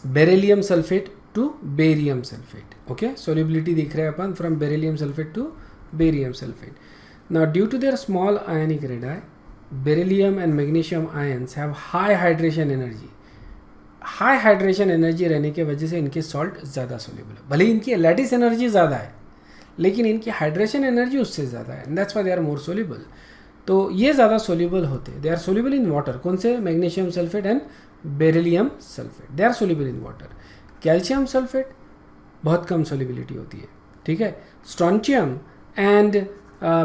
beryllium sulphate to barium sulphate. Okay, solubility देख रहे हैं अपन from beryllium sulphate to barium sulphate. Now due to their small ionic radii, beryllium and magnesium ions have high hydration energy. High hydration energy रहने की वजह से इनके salt ज़्यादा सोल्यूबल है. भले इनकी लैटिस एनर्जी ज़्यादा है लेकिन इनकी हाइड्रेशन एनर्जी उससे ज़्यादा है, that's why they are more soluble. तो ये ज़्यादा सोल्यूबल होते हैं. They are soluble in water. कौन से? Magnesium sulphate and beryllium sulphate, they are soluble in water. Calcium sulphate बहुत कम सोल्यूबिलिटी होती है. ठीक है, strontium and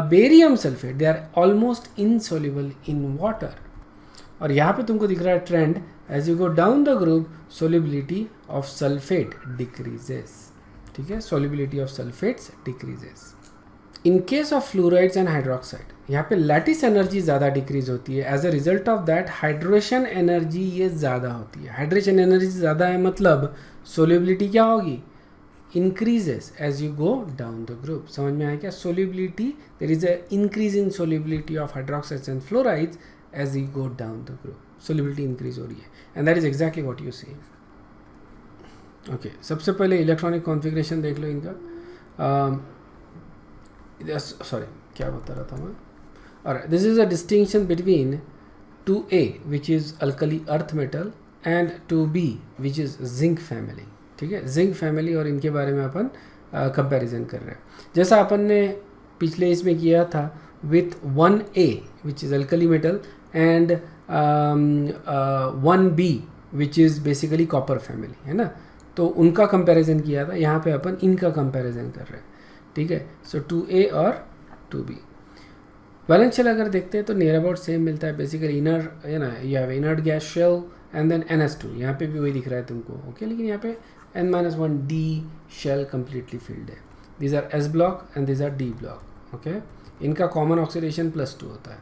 barium sulphate they are almost insoluble in water. और यहाँ पे तुमको दिख रहा है trend, as you go down the group solubility of sulphate decreases. ठीक है, solubility of sulphates decreases. In case of fluorides and hydroxide यहाँ पे लैटिस एनर्जी ज़्यादा डिक्रीज होती है. As a result of that hydration energy ये ज़्यादा होती है. हाइड्रेशन एनर्जी ज़्यादा है मतलब सोल्यूबिलिटी क्या होगी? Increases as you go down the group. समझ में आया क्या? Solubility, there is a increase in solubility of hydroxides and fluorides as you go down the group. Solubility increase हो रही है and that is exactly what you see. Okay, सबसे पहले electronic configuration देख लो इनका. सॉरी, क्या बता रहा था मैं? और this is a distinction between 2A which is alkali earth metal and 2B which is zinc family. ठीक है, जिंक फैमिली और इनके बारे में अपन कंपैरिजन कर रहे हैं. जैसा अपन ने पिछले इसमें किया था with 1A which is alkali metal and 1B which is basically copper family, है ना. तो उनका कंपैरिजन किया था. यहाँ पे अपन इनका कंपैरिजन कर रहे हैं. ठीक है, सो 2A और 2B. वैलेंस शेल अगर देखते हैं तो नियर अबाउट सेम मिलता है. बेसिकली इनर, है ना, you have inert gas shell and then NS2. यहाँ पे भी वही दिख रहा है तुमको. ओके, लेकिन यहाँ पे N-1D शेल कम्प्लीटली फिल्ड है. These are S block and these are D block. Okay, इनका कॉमन ऑक्सीडेशन +2 होता है,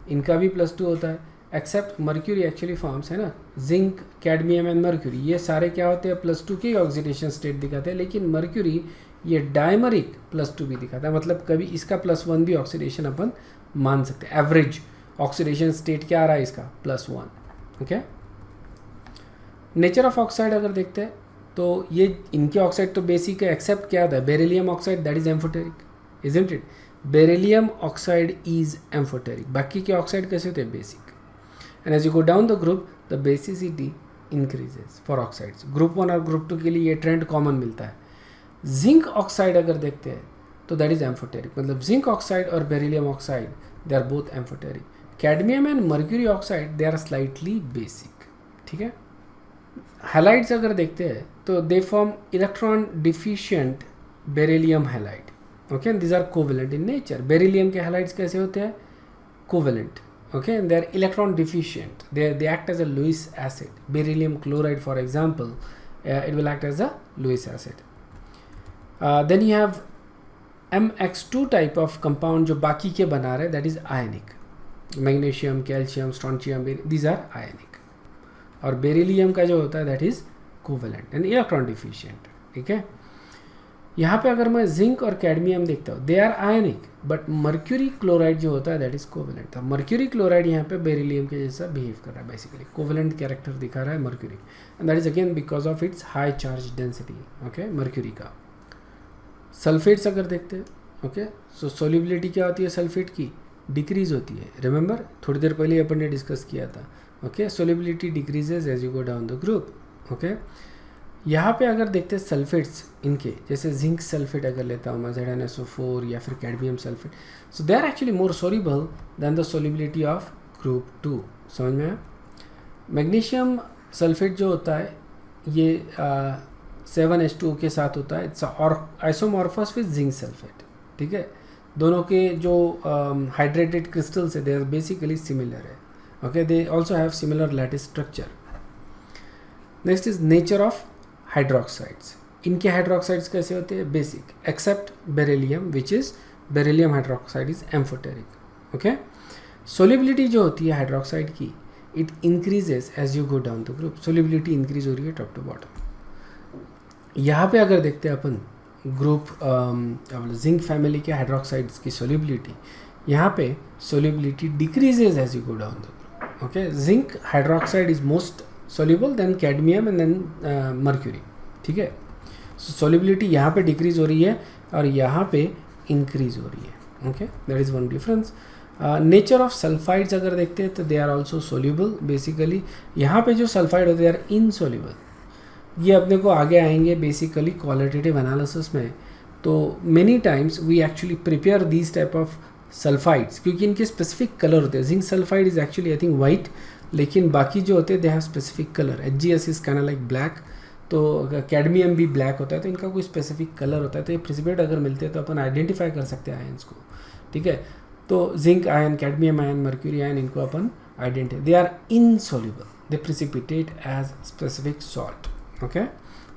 इनका भी +2 होता है, एक्सेप्ट मर्क्यूरी एक्चुअली फॉर्म्स, है ना. जिंक, कैडमियम एंड मर्क्यूरी ये सारे क्या होते हैं? +2 के ऑक्सीडेशन स्टेट दिखाते हैं. लेकिन मर्क्यूरी ये डायमरिक +2 भी दिखाता है. मतलब कभी इसका +1 भी ऑक्सीडेशन अपन मान सकते हैं. एवरेज ऑक्सीडेशन स्टेट क्या आ रहा है इसका? +1. ओके, नेचर ऑफ ऑक्साइड अगर देखते हैं तो ये इनके ऑक्साइड तो बेसिक है, एक्सेप्ट क्या होता है? Beryllium oxide, that is amphoteric, isn't it. Beryllium oxide is amphoteric. बाकी के ऑक्साइड कैसे होते हैं? Basic. And as you go down the group the basicity increases for oxides. Group 1 और ग्रुप 2 के लिए ये ट्रेंड कॉमन मिलता है. जिंक ऑक्साइड अगर देखते हैं तो दैट इज एम्फोटेरिक. मतलब जिंक ऑक्साइड और beryllium oxide they are both amphoteric. Cadmium and mercury oxide they are slightly basic. ठीक है. हैलाइड्स अगर देखते हैं तो they form electron deficient beryllium halide. Okay, and these are covalent in nature. Beryllium के halides कैसे होते हैं? Covalent. Okay, and they are electron deficient. They act as a Lewis acid. Beryllium chloride, for example, it will act as a Lewis acid. Then you have MX2 type of compound जो बाकी के बना रहे, that is ionic. Magnesium, calcium, strontium, these are ionic. और beryllium का जो होता है that is covalent and electron deficient. ठीक है. यहाँ पे अगर मैं जिंक और कैडमियम देखता हूँ they are ionic, but mercury chloride जो होता है दैट इज कोवेलेंट. था मर्क्यूरी क्लोराइड यहाँ पे बेरिलियम के जैसा बिहेव कर रहा है, बेसिकली कोवेलेंट कैरेक्टर दिखा रहा है mercury, and that is again because of its high charge density. Okay, mercury का. सल्फेट्स अगर देखते हैं, ओके, सो सोल्यूबिलिटी क्या होती है सल्फेट की? डिक्रीज होती है. रिमेंबर थोड़ी देर पहले अपन ने डिस्कस किया था. Okay, solubility decreases as you go down the group. Okay, यहाँ पे अगर देखते हैं सल्फेट्स इनके, जैसे जिंक सल्फेट अगर लेता हूँ मैं ZnSO4 या फिर cadmium sulphate, so they are actually more soluble than the solubility of group 2. समझ में आया? मैग्नीशियम सल्फेट जो होता है ये 7H2O के साथ होता है. It's isomorphous with zinc sulphate. ठीक है. दोनों के जो हाइड्रेटेड क्रिस्टल्स है दे आर बेसिकली सिमिलर है. Okay, they also have similar lattice structure. Next is nature of hydroxides. इनके हाइड्रोक्साइड्स कैसे होते हैं? Basic, except beryllium which is beryllium hydroxide is amphoteric. Okay, solubility जो होती है हाइड्रोक्साइड की it increases as you go down the group. Solubility increase हो रही है टॉप टू बॉटम. यहाँ पे अगर देखते हैं अपन ग्रुप जिंक फैमिली के हाइड्रोक्साइड्स की सोल्यूबिलिटी, यहाँ पे solubility decreases as you go down the group. Okay, zinc hydroxide is most soluble then cadmium and then mercury. ठीक है. solubility यहाँ पे डिक्रीज हो रही है और यहाँ पे इंक्रीज हो रही है. Okay, that is one difference. Nature of sulphides अगर देखते हैं तो they are also soluble. Basically यहाँ पे जो सल्फाइड होते हैं आर इनसोल्यूबल. ये अपने को आगे आएंगे बेसिकली क्वालिटेटिव एनालिसिस में. तो many times we actually prepare these type of sulphides क्योंकि इनके स्पेसिफिक कलर होते हैं. Zinc sulphide is actually I think white, लेकिन बाकी जो होते हैं they have specific colour. HgS is kind like black, तो कैडमियम भी ब्लैक होता है, तो इनका कोई स्पेसिफिक कलर होता है. तो ये प्रिसिपिटेट अगर मिलते हैं तो अपन आइडेंटिफाई कर सकते हैं आयंस को. ठीक है. तो zinc ion, cadmium ion, mercury ion, इनको अपन identify, they are insoluble, they precipitate as specific salt. Okay,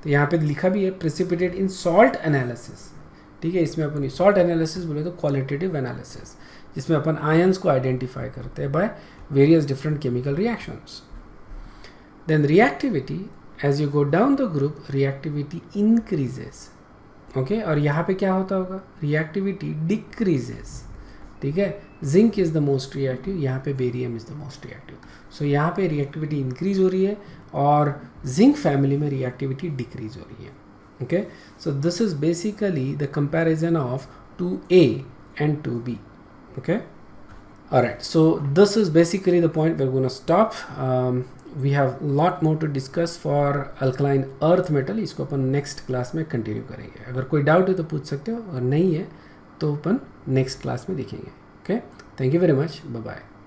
तो यहाँ पे लिखा भी है प्रिसिपिटेट इन सॉल्ट एनालिसिस. ठीक है. इसमें अपन सॉल्ट एनालिसिस बोले तो क्वालिटेटिव एनालिसिस, जिसमें अपन आयंस को आइडेंटिफाई करते हैं bye various different chemical reactions. Then reactivity, as you go down the group, reactivity increases. Okay, और यहाँ पे क्या होता होगा? reactivity decreases. ठीक है. zinc is the most reactive, यहाँ पे barium is the most reactive. So यहाँ पे reactivity increase हो रही है और zinc family में reactivity decrease हो रही है. Okay, so this is basically the comparison of 2A and 2B. Okay. Alright, so this is basically the point we're going to stop. We have a lot more to discuss for alkaline earth metal. इसको अपन next class में continue करेंगे. अगर कोई doubt है तो पूछ सकते हो, अगर नहीं है तो अपन next class में देखेंगे. Okay, thank you very much. Bye bye.